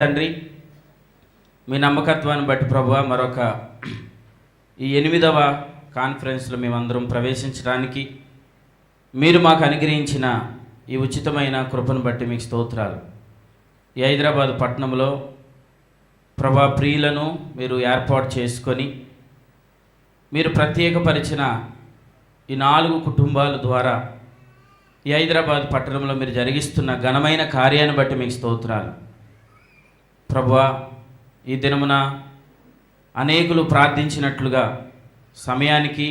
తండ్రి, మీ నమ్మకత్వాన్ని బట్టి ప్రభువా మరొక ఈ 8వ కాన్ఫరెన్స్లో మేమందరం ప్రవేశించడానికి మీరు మాకు అనుగ్రహించిన ఈ ఉచితమైన కృపను బట్టి మీకు స్తోత్రాలు. ఈ హైదరాబాద్ పట్టణంలో ప్రభా ప్రియులను మీరు ఏర్పాటు చేసుకొని మీరు ప్రత్యేకపరిచిన ఈ 4 కుటుంబాల ద్వారా ఈ హైదరాబాద్ పట్టణంలో మీరు జరిగిస్తున్న ఘనమైన కార్యాన్ని బట్టి మీకు స్తోత్రాలు. ప్రభువా, ఈ దినమున అనేకులు ప్రార్థించినట్లుగా సమయానికి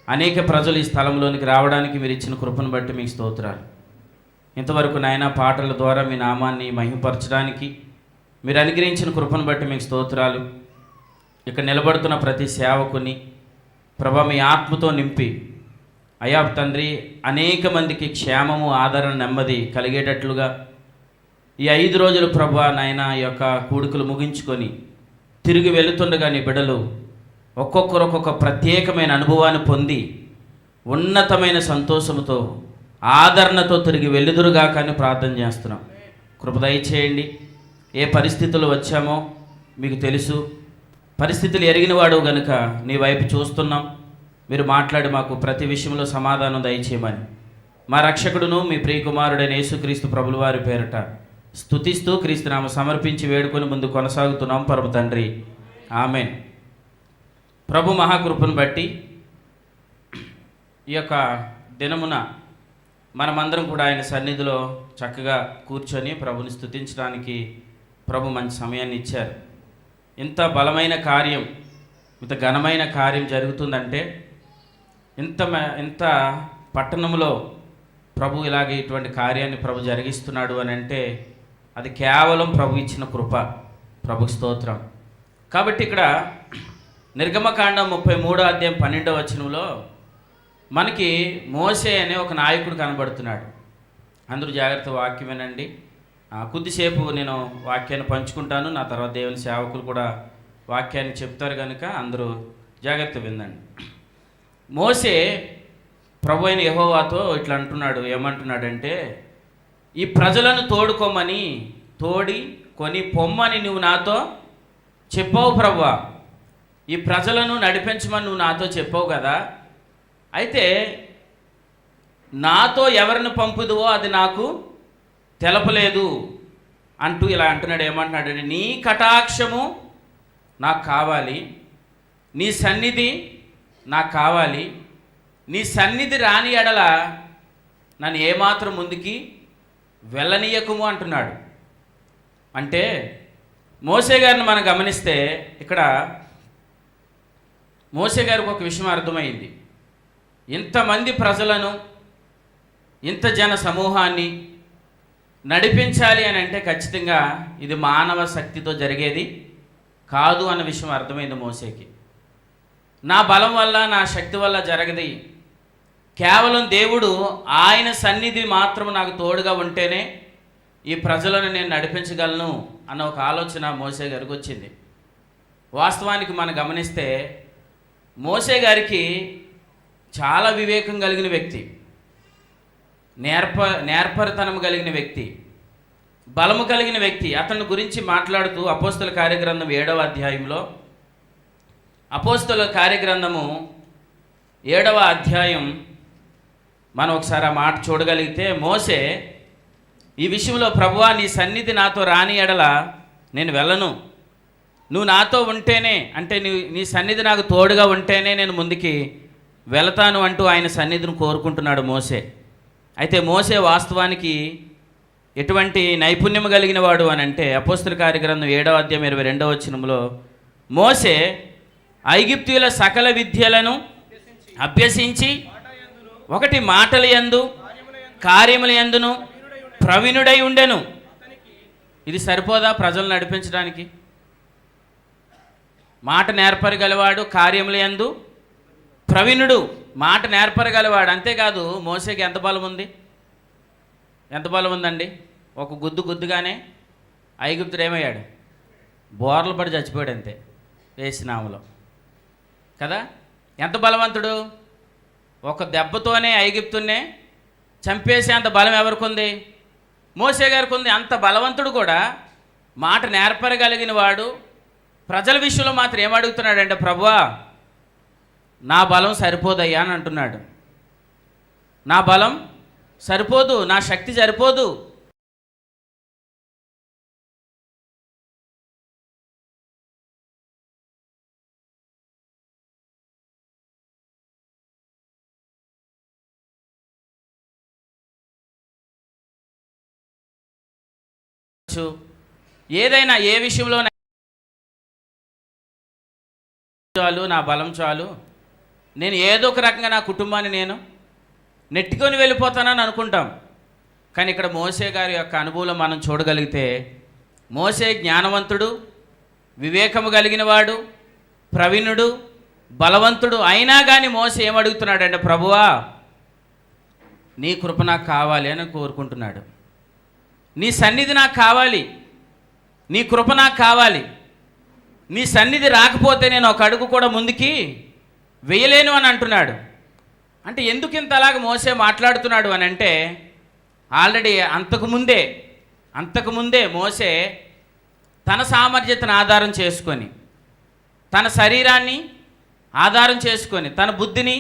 అనేక ప్రజలు ఈ స్థలంలోనికి రావడానికి మీరు ఇచ్చిన కృపను బట్టి మీకు స్తోత్రాలు. ఇంతవరకు నాయన పాటల ద్వారా మీ నామాన్ని మహిమపరచడానికి మీరు అనుగ్రహించిన కృపను బట్టి మీకు స్తోత్రాలు. ఇక్కడ నిలబడుతున్న ప్రతి సేవకుని ప్రభా మీ ఆత్మతో నింపి అయ్యా తండ్రి అనేక మందికి క్షేమము, ఆదరణ, నెమ్మది కలిగేటట్లుగా ఈ 5 రోజులు ప్రభా నాయన ఈ యొక్క కూడుకులు ముగించుకొని తిరిగి వెళుతుండగా నీ బిడ్డలు ఒక్కొక్కరు ఒక్కొక్క ప్రత్యేకమైన అనుభవాన్ని పొంది ఉన్నతమైన సంతోషంతో ఆదరణతో తిరిగి వెళ్ళుదురుగా కానీ ప్రార్థన చేస్తున్నాం. కృప దయచేయండి. ఏ పరిస్థితులు వచ్చామో మీకు తెలుసు. పరిస్థితులు ఎరిగినవాడు గనుక నీ వైపు చూస్తున్నాం. మీరు మాట్లాడి మాకు ప్రతి విషయంలో సమాధానం దయచేయమని మా రక్షకుడును మీ ప్రియకుమారుడైన యేసుక్రీస్తు ప్రభుల వారి పేరట స్తుతిస్తూ క్రీస్తునామ సమర్పించి వేడుకొని ముందు కొనసాగుతున్నాం. పరమ తండ్రి, ఆమెన్. ప్రభు మహాకృపను బట్టి ఈ యొక్క దినమున మనమందరం కూడా ఆయన సన్నిధిలో చక్కగా కూర్చొని ప్రభుని స్తుతించడానికి ప్రభు మంచి సమయాన్ని ఇచ్చారు. ఇంత బలమైన కార్యం, ఇంత ఘనమైన కార్యం జరుగుతుందంటే ఇంత పట్టణంలో ప్రభు ఇలాగే ఇటువంటి కార్యాన్ని ప్రభు జరిగిస్తున్నాడు అని అంటే అది కేవలం ప్రభు ఇచ్చిన కృప. ప్రభు స్తోత్రం. కాబట్టి ఇక్కడ నిర్గమకాండం 33వ అధ్యాయం 12వ వచనంలో మనకి మోషే అనే ఒక నాయకుడు కనబడుతున్నాడు. అందరూ జాగ్రత్త వాక్యం వినండి. కొద్దిసేపు నేను వాక్యాన్ని పంచుకుంటాను. నా తర్వాత దేవుని సేవకులు కూడా వాక్యాన్ని చెప్తారు కనుక అందరూ జాగ్రత్త వినండి. మోషే ప్రభు అయిన యెహోవాతో ఇట్లా అంటున్నాడు. ఏమంటున్నాడంటే, ఈ ప్రజలను తోడి కొని పొమ్మని నువ్వు నాతో చెప్పావు ప్రభువా. ఈ ప్రజలను నడిపించమని నువ్వు నాతో చెప్పావు కదా. అయితే నాతో ఎవరిని పంపుదువో అది నాకు తెలపలేదు అంటూ ఇలా అంటున్నాడు. ఏమంటున్నాడంటే, నీ కటాక్షము నాకు కావాలి, నీ సన్నిధి నాకు కావాలి, నీ సన్నిధి రాని ఎడల నన్ను ఏమాత్రం ముందుకి వెళ్ళనీయకుము అంటున్నాడు. అంటే మోషే గారిని మనం గమనిస్తే ఇక్కడ మోషే గారికి ఒక విషయం అర్థమైంది. ఇంతమంది ప్రజలను, ఇంత జన సమూహాన్ని నడిపించాలి అని అంటే ఖచ్చితంగా ఇది మానవ శక్తితో జరిగేది కాదు అన్న విషయం అర్థమైంది మోషేకి. నా బలం వల్ల, నా శక్తి వల్ల జరగది. కేవలం దేవుడు ఆయన సన్నిధి మాత్రం నాకు తోడుగా ఉంటేనే ఈ ప్రజలను నేను నడిపించగలను అన్న ఒక ఆలోచన మోషే గారికి వచ్చింది. వాస్తవానికి మనం గమనిస్తే మోషే గారికి చాలా వివేకం కలిగిన వ్యక్తి, నేర్పరితనం కలిగిన వ్యక్తి, బలము కలిగిన వ్యక్తి. అతని గురించి మాట్లాడుతూ అపోస్తల కార్యగ్రంథం 7వ అధ్యాయంలో, అపోస్తల కార్యగ్రంథము 7వ అధ్యాయం మనం ఒకసారి ఆ మాట చూడగలిగితే, మోషే ఈ విషయంలో ప్రభువా నీ సన్నిధి నాతో రాని ఎడల నేను వెళ్ళను, నువ్వు నాతో ఉంటేనే, అంటే నీ సన్నిధి నాకు తోడుగా ఉంటేనే నేను ముందుకి వెళతాను అంటూ ఆయన సన్నిధిని కోరుకుంటున్నాడు మోషే. అయితే మోషే వాస్తవానికి ఎటువంటి నైపుణ్యం కలిగిన వాడు అని అంటే అపోస్తల కార్యగ్రంథం 7వ అధ్యాయం 22వ వచనంలో మోషే ఐగుప్తీయుల సకల విద్యలను అభ్యసించి ఒకటి మాటల యందు కార్యముల యందును ప్రవీణుడై ఉండెను. ఇది సరిపోదా ప్రజలను నడిపించడానికి? మాట నేర్పరగలవాడు, కార్యముల యందు ప్రవీణుడు, మాట నేర్పరగలవాడు. అంతేకాదు మోషేకి ఎంత బలం ఉంది? ఎంత బలం ఉందండి? ఒక గుద్దుగానే ఐగుప్తుడు ఏమయ్యాడు? బోర్లు పడి చచ్చిపోయాడు అంతే, వేసినాములో కదా. ఎంత బలవంతుడు! ఒక దెబ్బతోనే ఐగుప్తున్నే చంపేసే అంత బలం ఎవరికి ఉంది? మోషే గారికి ఉంది. అంత బలవంతుడు కూడా మాట నేర్పరగలిగిన వాడు ప్రజల విషయంలో మాత్రం ఏమడుగుతున్నాడంటే, ప్రభువా నా బలం సరిపోదయ్యా అని అంటున్నాడు. నా బలం సరిపోదు, నా శక్తి సరిపోదు. ఏదైనా ఏ విషయంలో చాలు, నా బలం చాలు, నేను ఏదో ఒక రకంగా నా కుటుంబాన్ని నేను నెట్టుకొని వెళ్ళిపోతానని అనుకుంటాం. కానీ ఇక్కడ మోసే గారి యొక్క అనుభవం మనం చూడగలిగితే, మోసే జ్ఞానవంతుడు, వివేకము కలిగిన వాడు, ప్రవీణుడు, బలవంతుడు అయినా కానీ మోసే ఏమడుగుతున్నాడంటే, ప్రభువా నీ కృప నాకు కావాలి అని కోరుకుంటున్నాడు. నీ సన్నిధి నాకు కావాలి, నీ కృప నాకు కావాలి. నీ సన్నిధి రాకపోతే నేను ఒక అడుగు కూడా ముందుకి వేయలేను అని అంటున్నాడు. అంటే ఎందుకు ఇంత అలాగ మోసే మాట్లాడుతున్నాడు అని అంటే, ఆల్రెడీ అంతకుముందే మోసే తన సామర్థ్యతను ఆధారం చేసుకొని, తన శరీరాన్ని ఆధారం చేసుకొని, తన బుద్ధిని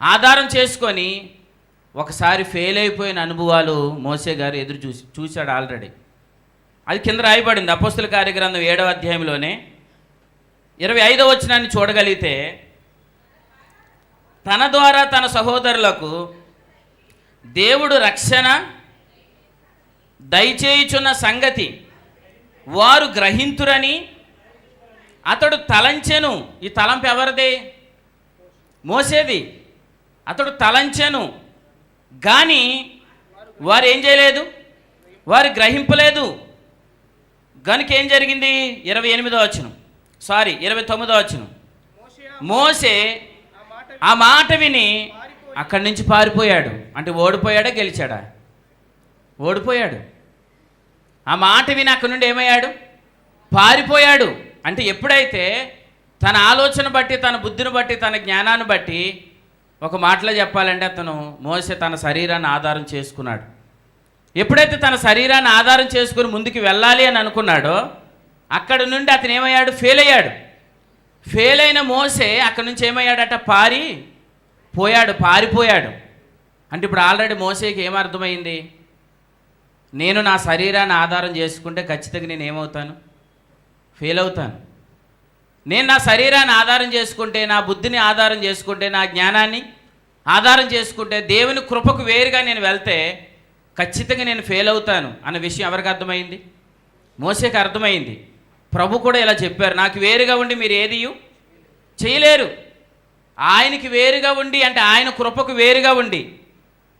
ఆధారం చేసుకొని ఒకసారి ఫెయిల్ అయిపోయిన అనుభవాలు మోసే గారు చూశాడు ఆల్రెడీ. అది కింద రాయబడింది అపోస్తుల కార్యగ్రంథం 7వ అధ్యాయంలోనే 25వ వచనాన్ని చూడగలిగితే, తన ద్వారా తన సహోదరులకు దేవుడు రక్షణ దయచేయుచున్న సంగతి వారు గ్రహింతురని అతడు తలంచెను. ఈ తలంపు ఎవరిది? మోసేది. అతడు తలంచెను, కానీ వారు ఏం చేయలేదు, వారు గ్రహింపలేదు. గనుక ఏం జరిగింది? 29వ వచనం, 29వ వచనం. మోసే ఆ మాట విని అక్కడి నుంచి పారిపోయాడు. అంటే ఓడిపోయాడా గెలిచాడా? ఓడిపోయాడు. ఆ మాట విని అక్కడి నుండి ఏమయ్యాడు? పారిపోయాడు. అంటే ఎప్పుడైతే తన ఆలోచన బట్టి, తన బుద్ధిని బట్టి, తన జ్ఞానాన్ని బట్టి, ఒక మాటలో చెప్పాలంటే అతను మోసే తన శరీరాన్ని ఆధారం చేసుకున్నాడు. ఎప్పుడైతే తన శరీరాన్ని ఆధారం చేసుకుని ముందుకు వెళ్ళాలి అని అనుకున్నాడో, అక్కడి నుండి అతను ఏమయ్యాడు? ఫెయిల్ అయ్యాడు. ఫెయిల్ అయిన మోసే అక్కడి నుంచి ఏమయ్యాడట? పారిపోయాడు. అంటే ఇప్పుడు ఆల్రెడీ మోసేకి ఏమర్థమైంది? నేను నా శరీరాన్ని ఆధారం చేసుకుంటే ఖచ్చితంగా నేను ఏమవుతాను? ఫెయిల్ అవుతాను. నేను నా శరీరాన్ని ఆధారం చేసుకుంటే, నా బుద్ధిని ఆధారం చేసుకుంటే, నా జ్ఞానాన్ని ఆధారం చేసుకుంటే, దేవుని కృపకు వేరుగా నేను వెళ్తే ఖచ్చితంగా నేను ఫెయిల్ అవుతాను అన్న విషయం ఎవరికి అర్థమైంది? మోసేకి అర్థమైంది. ప్రభు కూడా ఇలా చెప్పారు, నాకు వేరుగా ఉండి మీరు ఏది చేయలేరు. ఆయనకి వేరుగా ఉండి, అంటే ఆయన కృపకు వేరుగా ఉండి,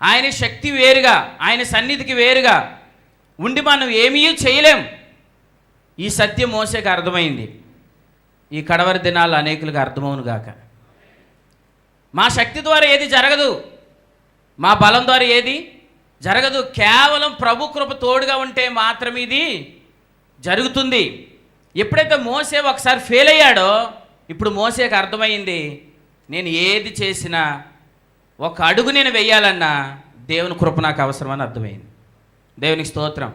ఆయన శక్తి వేరుగా, ఆయన సన్నిధికి వేరుగా ఉండి మనం ఏమీ చేయలేం. ఈ సత్యం మోసేకి అర్థమైంది. ఈ కడవరి దినాల్లో అనేకులకు అర్థమవును గాక. మా శక్తి ద్వారా ఏది జరగదు, మా బలం ద్వారా ఏది జరగదు. కేవలం ప్రభు కృప తోడుగా ఉంటే మాత్రమే ఇది జరుగుతుంది. ఎప్పుడైతే మోసే ఒకసారి ఫెయిల్ అయ్యాడో, ఇప్పుడు మోసేకి అర్థమైంది, నేను ఏది చేసినా ఒక అడుగు నేను వెయ్యాలన్నా దేవుని కృప నాకు అవసరమని అర్థమైంది. దేవునికి స్తోత్రం.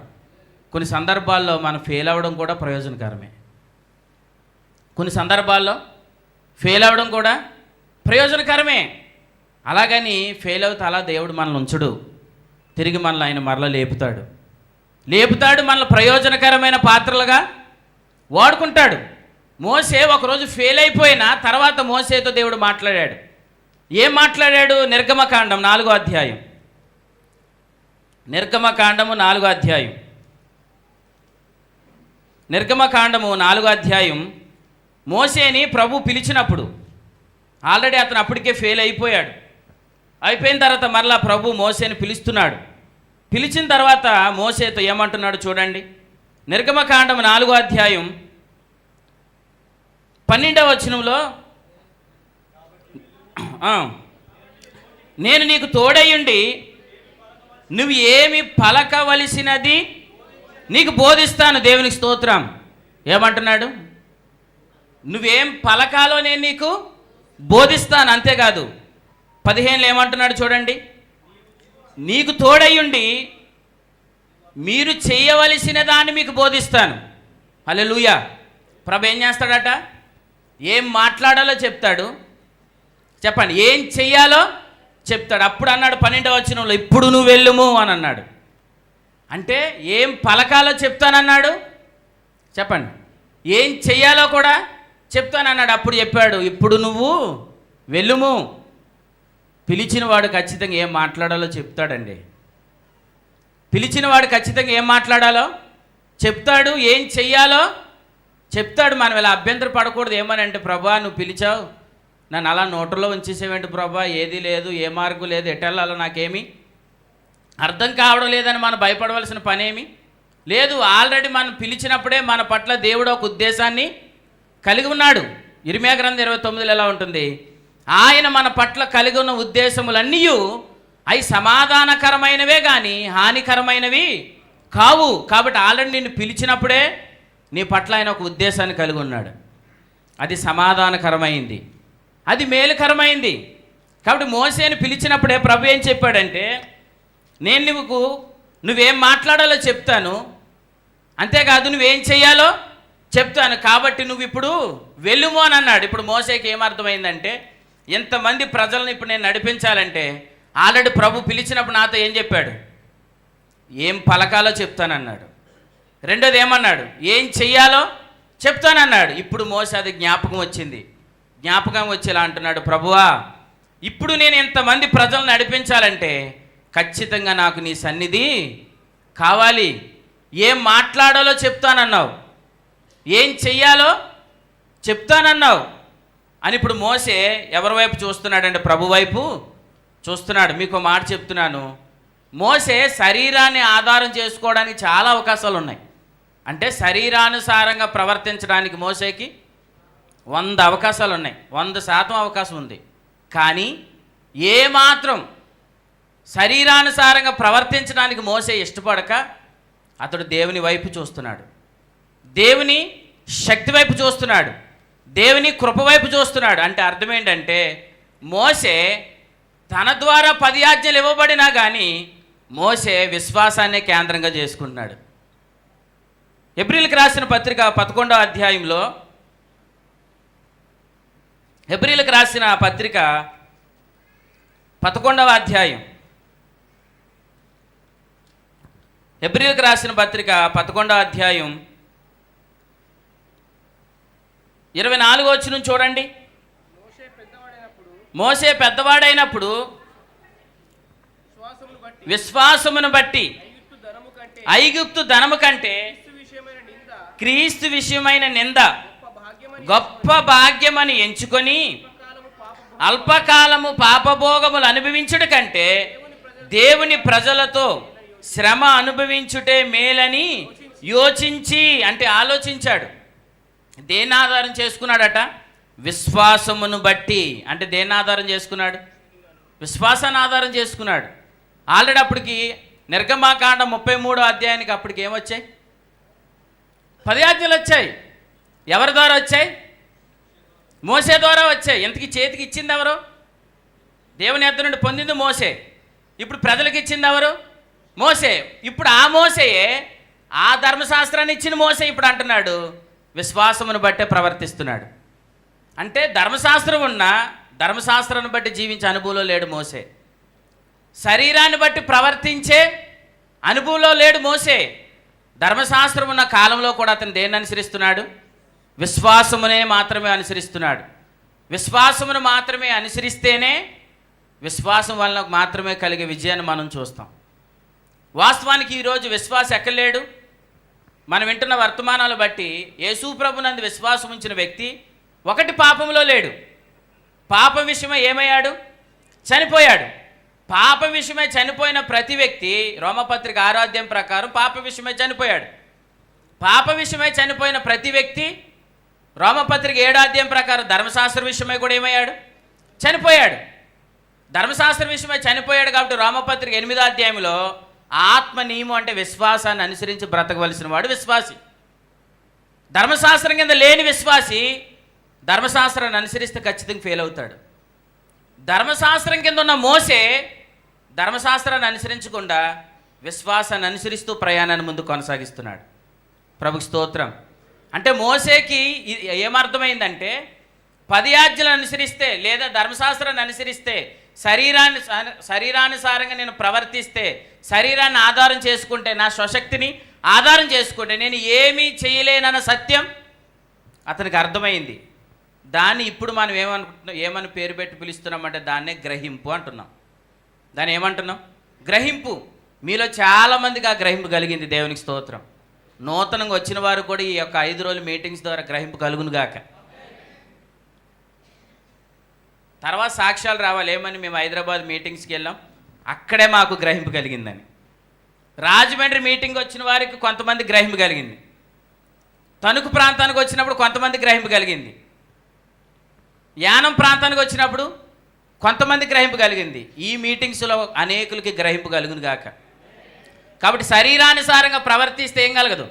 కొన్ని సందర్భాల్లో మనం ఫెయిల్ అవ్వడం కూడా ప్రయోజనకరమే. కొన్ని సందర్భాల్లో ఫెయిల్ అవ్వడం కూడా ప్రయోజనకరమే. అలాగని ఫెయిల్ అవుతే అలా దేవుడు మనల్ని ఉంచడు. తిరిగి మనల్ని ఆయన మరల లేపుతాడు. మనల్ని ప్రయోజనకరమైన పాత్రలుగా వాడుకుంటాడు. మోసే ఒకరోజు ఫెయిల్ అయిపోయినా తర్వాత మోసేతో దేవుడు మాట్లాడాడు. ఏం మాట్లాడాడు? నిర్గమకాండం 4వ అధ్యాయం. నిర్గమకాండము 4వ అధ్యాయం. నిర్గమకాండము 4వ అధ్యాయం. మోసేని ప్రభు పిలిచినప్పుడు ఆల్రెడీ అతను అప్పటికే ఫెయిల్ అయిపోయాడు. అయిపోయిన తర్వాత మరలా ప్రభు మోసేని పిలుస్తున్నాడు. పిలిచిన తర్వాత మోసేతో ఏమంటున్నాడు చూడండి. నిర్గమకాండం 4వ అధ్యాయం 12వ వచనంలో, నేను నీకు తోడయ్యుండి నువ్వు ఏమి పలకవలసినది నీకు బోధిస్తాను. దేవునికి స్తోత్రం. ఏమంటున్నాడు? నువ్వేం పలకాలో నేను నీకు బోధిస్తాను. అంతేకాదు 15లో ఏమంటున్నాడు చూడండి. నీకు తోడయ్యుండి మీరు చేయవలసిన దాన్ని మీకు బోధిస్తాను. హల్లెలూయా. ప్రభు ఏం చేస్తాడట? ఏం మాట్లాడాలో చెప్తాడు. చెప్పండి, ఏం చెయ్యాలో చెప్తాడు. అప్పుడు అన్నాడు 12వ వచనంలో, ఇప్పుడు నువ్వు వెళ్ళుము అని అన్నాడు. అంటే ఏం పలకాలో చెప్తానన్నాడు. చెప్పండి, ఏం చెయ్యాలో కూడా చెప్తానన్నాడు. అప్పుడు చెప్పాడు, ఇప్పుడు నువ్వు వెళ్ళుము. పిలిచిన వాడు ఖచ్చితంగా ఏం మాట్లాడాలో చెప్తాడండి. పిలిచిన వాడు ఖచ్చితంగా ఏం మాట్లాడాలో చెప్తాడు, ఏం చెయ్యాలో చెప్తాడు. మనం ఇలా అభ్యంతర పడకూడదు. ఏమని అంటే, ప్రభా నువ్వు పిలిచావు, నన్ను అలా నోటలో ఉంచేసేవేంటి ప్రభా, ఏది లేదు, ఏ మార్గం లేదు, ఎటెళ్ళాలో నాకేమీ అర్థం కావడం లేదని మనం భయపడవలసిన పనేమి లేదు. ఆల్రెడీ మనం పిలిచినప్పుడే మన పట్ల దేవుడు ఒక ఉద్దేశాన్ని కలిగి ఉన్నాడు. ఇర్మీయా గ్రంథం 29లో ఎలా ఉంటుంది? ఆయన మన పట్ల కలిగి ఉన్న ఉద్దేశములన్నీ అవి సమాధానకరమైనవే కానీ హానికరమైనవి కావు. కాబట్టి ఆల్రెడీ నిన్ను పిలిచినప్పుడే నీ పట్ల ఆయన ఒక ఉద్దేశాన్ని కలిగి ఉన్నాడు. అది సమాధానకరమైంది, అది మేలుకరమైంది. కాబట్టి మోసేని పిలిచినప్పుడే ప్రభు ఏం చెప్పాడంటే, నేను నువ్వేం మాట్లాడాలో చెప్తాను, అంతేకాదు నువ్వేం చెయ్యాలో చెప్తాను, కాబట్టి నువ్వు ఇప్పుడు వెళ్ళుము అని అన్నాడు. ఇప్పుడు మోసేకి ఏమర్థమైందంటే, ఎంతమంది ప్రజలను ఇప్పుడు నేను నడిపించాలంటే ఆల్రెడీ ప్రభు పిలిచినప్పుడు నాతో ఏం చెప్పాడు? ఏం పలకాలో చెప్తానన్నాడు. రెండోది ఏమన్నాడు? ఏం చెయ్యాలో చెప్తానన్నాడు. ఇప్పుడు మోసే అది జ్ఞాపకం వచ్చింది. జ్ఞాపకం వచ్చేలా అంటున్నాడు, ప్రభువా ఇప్పుడు నేను ఎంతమంది ప్రజలను నడిపించాలంటే ఖచ్చితంగా నాకు నీ సన్నిధి కావాలి. ఏం మాట్లాడాలో చెప్తానన్నావు, ఏం చెయ్యాలో చెప్తానన్నావు అని ఇప్పుడు మోసే ఎవరి వైపు చూస్తున్నాడంటే ప్రభు వైపు చూస్తున్నాడు. మీకు మాట చెప్తున్నాను, మోసే శరీరాన్ని ఆధారం చేసుకోవడానికి చాలా అవకాశాలు ఉన్నాయి. అంటే శరీరానుసారంగా ప్రవర్తించడానికి మోసేకి 100 అవకాశాలు ఉన్నాయి, 100% అవకాశం ఉంది. కానీ ఏమాత్రం శరీరానుసారంగా ప్రవర్తించడానికి మోసే ఇష్టపడక అతడు దేవుని వైపు చూస్తున్నాడు, దేవుని శక్తి వైపు చూస్తున్నాడు, దేవుని కృప వైపు చూస్తున్నాడు. అంటే అర్థం ఏంటంటే, మోసే తన ద్వారా 10 ఆజ్ఞలు ఇవ్వబడినా కానీ మోసే విశ్వాసాన్నే కేంద్రంగా చేసుకుంటున్నాడు. హెబ్రీలకు రాసిన పత్రిక 11వ అధ్యాయంలో, హెబ్రీలకు రాసిన పత్రిక 11వ అధ్యాయం, హెబ్రీలకు రాసిన పత్రిక 11వ అధ్యాయం 24వ వచనం చూడండి. మోసే పెద్దవాడైనప్పుడు విశ్వాసమును బట్టి ఐగుప్తు ధనము కంటే క్రీస్తు విషయమైన నింద గొప్ప భాగ్యమని ఎంచుకొని అల్పకాలము పాపభోగములు అనుభవించుట కంటే దేవుని ప్రజలతో శ్రమ అనుభవించుటే మేలని యోచించి, అంటే ఆలోచించాడు. దేన్ని ఆధారం చేసుకున్నాడట? విశ్వాసమును బట్టి. అంటే దేన్ని ఆధారం చేసుకున్నాడు? విశ్వాసాన్ని ఆధారం చేసుకున్నాడు. ఆల్రెడీ అప్పటికి నిర్గమాకాండం 33వ అధ్యాయానికి అప్పటికి ఏమొచ్చాయి? 10 ఆజ్ఞలు వచ్చాయి. ఎవరి ద్వారా వచ్చాయి? మోసే ద్వారా వచ్చాయి. ఇంతకీ చేతికి ఇచ్చింది ఎవరు? దేవుని యొద్ద నుండి పొందింది మోసే. ఇప్పుడు ప్రజలకు ఇచ్చింది ఎవరు? మోసే. ఇప్పుడు ఆ మోసేయే ఆ ధర్మశాస్త్రాన్ని ఇచ్చిన మోసే ఇప్పుడు అంటున్నాడు విశ్వాసమును బట్టే ప్రవర్తిస్తున్నాడు. అంటే ధర్మశాస్త్రం ఉన్న ధర్మశాస్త్రాన్ని బట్టి జీవించే అనుభవంలో లేడు మోసే. శరీరాన్ని బట్టి ప్రవర్తించే అనుభవంలో లేడు మోసే. ధర్మశాస్త్రం ఉన్న కాలంలో కూడా అతను దేన్ని అనుసరిస్తున్నాడు? విశ్వాసమునే మాత్రమే అనుసరిస్తున్నాడు. విశ్వాసమును మాత్రమే అనుసరిస్తేనే విశ్వాసం వలన మాత్రమే కలిగే విజయాన్ని మనం చూస్తాం. వాస్తవానికి ఈరోజు విశ్వాసం ఎక్కడ లేడు? మనం వింటున్న వర్తమానాలు బట్టి యేసు ప్రభునందు విశ్వాసం ఉంచిన వ్యక్తి ఒకటి పాపంలో లేడు. పాప విషయమై ఏమయ్యాడు? చనిపోయాడు. పాప విషయమై చనిపోయిన ప్రతి వ్యక్తి రోమపత్రిక 6వ అధ్యాయం ప్రకారం పాప విషయమై చనిపోయాడు. పాప విషయమై చనిపోయిన ప్రతి వ్యక్తి రోమపత్రిక 7వ అధ్యాయం ప్రకారం ధర్మశాస్త్ర విషయమై కూడా ఏమయ్యాడు? చనిపోయాడు. ధర్మశాస్త్ర విషయమై చనిపోయాడు కాబట్టి రోమపత్రిక 8వ అధ్యాయంలో ఆత్మ నియమం అంటే విశ్వాసాన్ని అనుసరించి బ్రతకవలసిన వాడు విశ్వాసి. ధర్మశాస్త్రం కింద లేని విశ్వాసి ధర్మశాస్త్రాన్ని అనుసరిస్తే ఖచ్చితంగా ఫెయిల్ అవుతాడు. ధర్మశాస్త్రం కింద ఉన్న మోసే ధర్మశాస్త్రాన్ని అనుసరించకుండా విశ్వాసాన్ని అనుసరిస్తూ ప్రయాణాన్ని ముందు కొనసాగిస్తున్నాడు. ప్రభుకి స్తోత్రం. అంటే మోసేకి ఏమర్థమైందంటే 10 ఆజ్ఞలను అనుసరిస్తే లేదా ధర్మశాస్త్రాన్ని అనుసరిస్తే శరీరానుసారంగా నేను ప్రవర్తిస్తే, శరీరాన్ని ఆధారం చేసుకుంటే, నా స్వశక్తిని ఆధారం చేసుకుంటే నేను ఏమీ చేయలేనన్న సత్యం అతనికి అర్థమైంది. దాన్ని ఇప్పుడు మనం ఏమని పేరు పెట్టి పిలుస్తున్నామంటే దాన్నే గ్రహింపు అంటున్నాం. దాన్ని ఏమంటున్నాం? గ్రహింపు. మీలో చాలామందికి ఆ గ్రహింపు కలిగింది. దేవునికి స్తోత్రం. నూతనంగా వచ్చిన వారు కూడా ఈ యొక్క 5 రోజుల మీటింగ్స్ ద్వారా గ్రహింపు కలుగునుగాక. తర్వాత సాక్ష్యాలు రావాలి. ఏమని? మేము హైదరాబాద్ మీటింగ్స్కి వెళ్ళాం, అక్కడే మాకు గ్రహింపు కలిగిందని. రాజమండ్రి మీటింగ్ వచ్చిన వారికి కొంతమంది గ్రహింపు కలిగింది. తణుకు ప్రాంతానికి వచ్చినప్పుడు కొంతమంది గ్రహింపు కలిగింది. యానం ప్రాంతానికి వచ్చినప్పుడు కొంతమంది గ్రహింపు కలిగింది. ఈ మీటింగ్స్లో అనేకులకి గ్రహింపు కలుగును గాక. కాబట్టి శరీరానుసారంగా ప్రవర్తిస్తే ఏం కలగదు?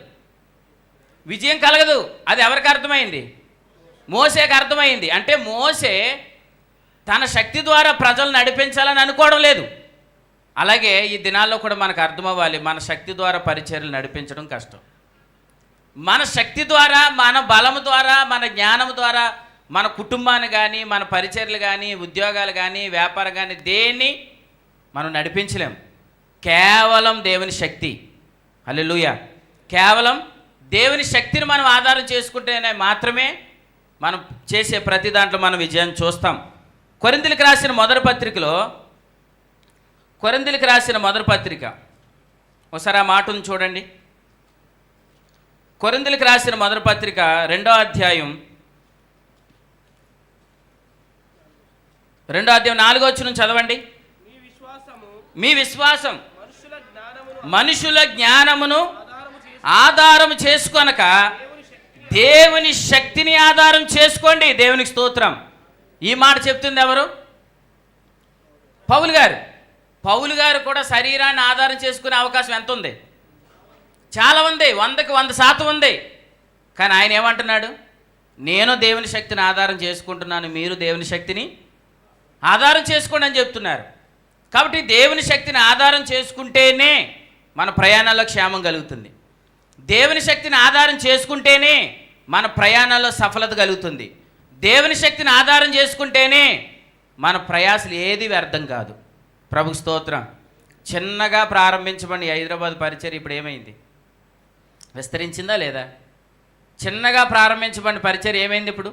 విజయం కలగదు. అది ఎవరికి అర్థమైంది? మోసేకి అర్థమైంది. అంటే మోసే తన శక్తి ద్వారా ప్రజలను నడిపించాలని అనుకోవడం లేదు. అలాగే ఈ దినాల్లో కూడా మనకు అర్థమవ్వాలి, మన శక్తి ద్వారా పరిచర్యలు నడిపించడం కష్టం. మన శక్తి ద్వారా, మన బలము ద్వారా, మన జ్ఞానం ద్వారా మన కుటుంబాన్ని కానీ, మన పరిచర్యలు కానీ, ఉద్యోగాలు కానీ, వ్యాపారం కానీ దేన్ని మనం నడిపించలేం. కేవలం దేవుని శక్తి. హల్లెలూయా. కేవలం దేవుని శక్తిని మనం ఆధారం చేసుకుంటేనే మాత్రమే మనం చేసే ప్రతి దాంట్లో మనం విజయాన్ని చూస్తాం. కొరింథీయులకు రాసిన మొదటి పత్రిక ఒకసారి ఆ మాటను చూడండి. కొరింథీయులకు రాసిన మొదటి పత్రిక 2వ అధ్యాయం 4వ వచనం చదవండి. మీ విశ్వాసం మనుషుల జ్ఞానమును ఆధారం చేసుకొనక దేవుని శక్తిని ఆధారం చేసుకోండి. దేవునికి స్తోత్రం. ఈ మాట చెప్తుంది ఎవరు? పౌలు గారు. పౌలు గారు కూడా శరీరాన్ని ఆధారం చేసుకునే అవకాశం ఎంత ఉంది? చాలా ఉంది. 100కి 100% ఉంది. కానీ ఆయన ఏమంటున్నాడు? నేను దేవుని శక్తిని ఆధారం చేసుకుంటున్నాను, మీరు దేవుని శక్తిని ఆధారం చేసుకోండి అని చెప్తున్నారు. కాబట్టి దేవుని శక్తిని ఆధారం చేసుకుంటేనే మన ప్రయాణాల్లో క్షేమం కలుగుతుంది. దేవుని శక్తిని ఆధారం చేసుకుంటేనే మన ప్రయాణాల్లో సఫలత కలుగుతుంది. దేవుని శక్తిని ఆధారం చేసుకుంటేనే మన ప్రయాసలు ఏది వ్యర్థం కాదు. ప్రభు స్తోత్రం. చిన్నగా ప్రారంభించబడి హైదరాబాద్ పరిచర్య ఇప్పుడు ఏమైంది? విస్తరించిందా లేదా? చిన్నగా ప్రారంభించబడిన పరిచర్య ఏమైంది? ఇప్పుడు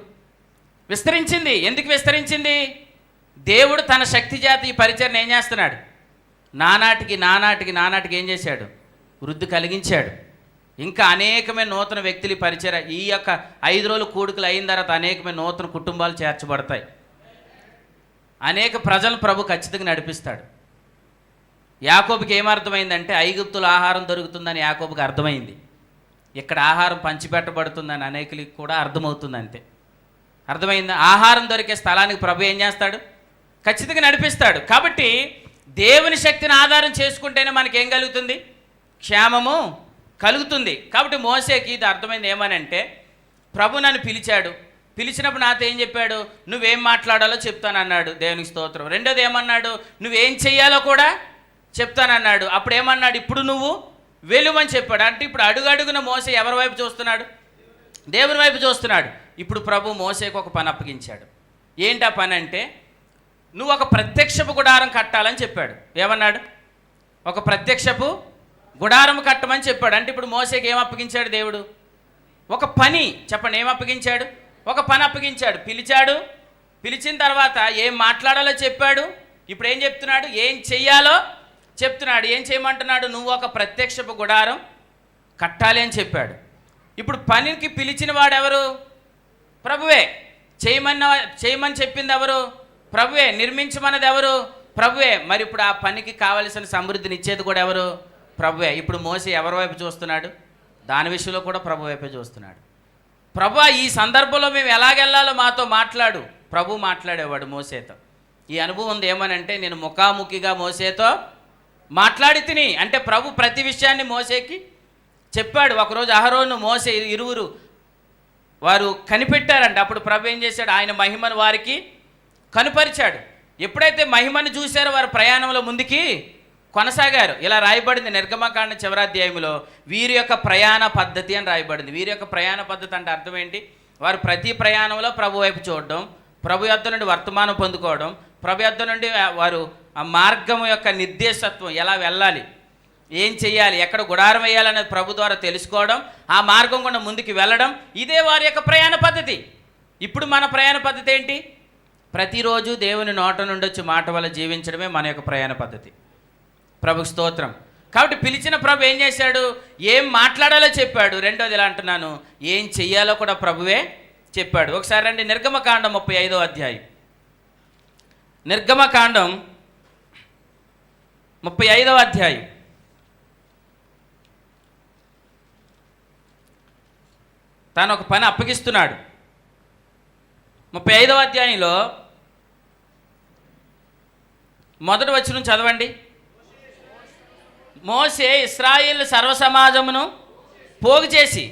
విస్తరించింది. ఎందుకు విస్తరించింది? దేవుడు తన శక్తి చేత ఈ పరిచర్ని ఏం చేస్తున్నాడు? నానాటికి ఏం చేశాడు? వృద్ధి కలిగించాడు. ఇంకా అనేకమైన నూతన వ్యక్తులు ఈ పరిచర్య, ఈ యొక్క 5 రోజులు కూడుకులు అయిన తర్వాత అనేకమైన నూతన కుటుంబాలు చేర్చబడతాయి. అనేక ప్రజలను ప్రభు ఖచ్చితంగా నడిపిస్తాడు. యాకోబుకి ఏమర్థమైందంటే ఐగుప్తులో ఆహారం దొరుకుతుందని యాకోబుకి అర్థమైంది. ఇక్కడ ఆహారం పంచిపెట్టబడుతుందని అనేకులకి కూడా అర్థమవుతుంది. అంతే. అర్థమైందా? ఆహారం దొరికే స్థలానికి ప్రభు ఏం చేస్తాడు? ఖచ్చితంగా నడిపిస్తాడు. కాబట్టి దేవుని శక్తిని ఆధారం చేసుకుంటేనే మనకేం కలుగుతుంది? క్షేమము కలుగుతుంది. కాబట్టి మోసేకి ఇది అర్థమైంది. ఏమనంటే ప్రభు నన్ను పిలిచాడు, పిలిచినప్పుడు నాతో ఏం చెప్పాడు? నువ్వేం మాట్లాడాలో చెప్తానన్నాడు. దేవునికి స్తోత్రం. రెండోది ఏమన్నాడు? నువ్వేం చెయ్యాలో కూడా చెప్తానన్నాడు. అప్పుడు ఏమన్నాడు? ఇప్పుడు నువ్వు వెలుమని చెప్పాడు. అంటే ఇప్పుడు అడుగడుగున మోసే ఎవరి వైపు చూస్తున్నాడు? దేవుని వైపు చూస్తున్నాడు. ఇప్పుడు ప్రభు మోసేకు ఒక పని అప్పగించాడు. ఏంటి ఆ పని అంటే, నువ్వు ఒక ప్రత్యక్షపు గుడారం కట్టాలని చెప్పాడు. ఏమన్నాడు? ఒక ప్రత్యక్షపు గుడారం కట్టమని చెప్పాడు. అంటే ఇప్పుడు మోసేకి ఏం అప్పగించాడు దేవుడు? ఒక పని. చెప్పండి, ఏం అప్పగించాడు? ఒక పని అప్పగించాడు. పిలిచాడు. పిలిచిన తర్వాత ఏం మాట్లాడాలో చెప్పాడు. ఇప్పుడు ఏం చెప్తున్నాడు? ఏం చెయ్యాలో చెప్తున్నాడు. ఏం చేయమంటున్నాడు? నువ్వు ఒక ప్రత్యక్షపు గుడారం కట్టాలి అని చెప్పాడు. ఇప్పుడు పనికి పిలిచిన వాడు ఎవరు? ప్రభువే. చేయమని చెప్పింది ఎవరు? ప్రభువే. నిర్మించమన్నది ఎవరు? ప్రభువే. మరి ఇప్పుడు ఆ పనికి కావలసిన సమృద్ధిని ఇచ్చేది కూడా ఎవరు? ప్రభువే. ఇప్పుడు మోసే ఎవరి వైపు చూస్తున్నాడు? దాని విషయంలో కూడా ప్రభు వైపే చూస్తున్నాడు. ప్రభు, ఈ సందర్భంలో మేము ఎలాగెళ్ళాలో మాతో మాట్లాడు. ప్రభు మాట్లాడేవాడు మోసేతో. ఈ అనుభవం ఉంది. ఏమనంటే నేను ముఖాముఖిగా మోసేతో మాట్లాడి తిని, అంటే ప్రభు ప్రతి విషయాన్ని మోసేకి చెప్పాడు. ఒకరోజు అహరోను మోసే ఇరువురు వారు కనిపెట్టారంట. అప్పుడు ప్రభు ఏం చేశాడు? ఆయన మహిమను వారికి కనుపరిచాడు. ఎప్పుడైతే మహిమను చూశారో వారు ప్రయాణంలో ముందుకి కొనసాగారు. ఇలా రాయబడింది నిర్గమకాండ చివరి అధ్యాయంలో, వీరి యొక్క ప్రయాణ పద్ధతి అని రాయబడింది. వీరి యొక్క ప్రయాణ పద్ధతి అంటే అర్థం ఏంటి? వారు ప్రతి ప్రయాణంలో ప్రభు వైపు చూడడం, ప్రభు యొద్ద నుండి వర్తమానం పొందుకోవడం, ప్రభు యొద్ద నుండి వారు ఆ మార్గం యొక్క నిర్దేశత్వం, ఎలా వెళ్ళాలి, ఏం చెయ్యాలి, ఎక్కడ గుడారం వేయాలనేది ప్రభు ద్వారా తెలుసుకోవడం, ఆ మార్గం గుండా ముందుకు వెళ్ళడం, ఇదే వారి యొక్క ప్రయాణ పద్ధతి. ఇప్పుడు మన ప్రయాణ పద్ధతి ఏంటి? ప్రతిరోజు దేవుని నోట నుండి వచ్చి మాట వల్ల జీవించడమే మన యొక్క ప్రయాణ పద్ధతి. ప్రభుకు స్తోత్రం. కాబట్టి పిలిచిన ప్రభు ఏం చేశాడు? ఏం మాట్లాడాలో చెప్పాడు. రెండోది ఎలా అంటున్నాను, ఏం చెయ్యాలో కూడా ప్రభువే చెప్పాడు. ఒకసారి రండి, నిర్గమకాండం 35వ అధ్యాయం. నిర్గమకాండం 35వ అధ్యాయం. తాను ఒక పని అప్పగిస్తున్నాడు. 35వ అధ్యాయంలో మొదటి వచనం చదవండి. మోషే ఇశ్రాయేలు సర్వసమాజమును పోగు చేసి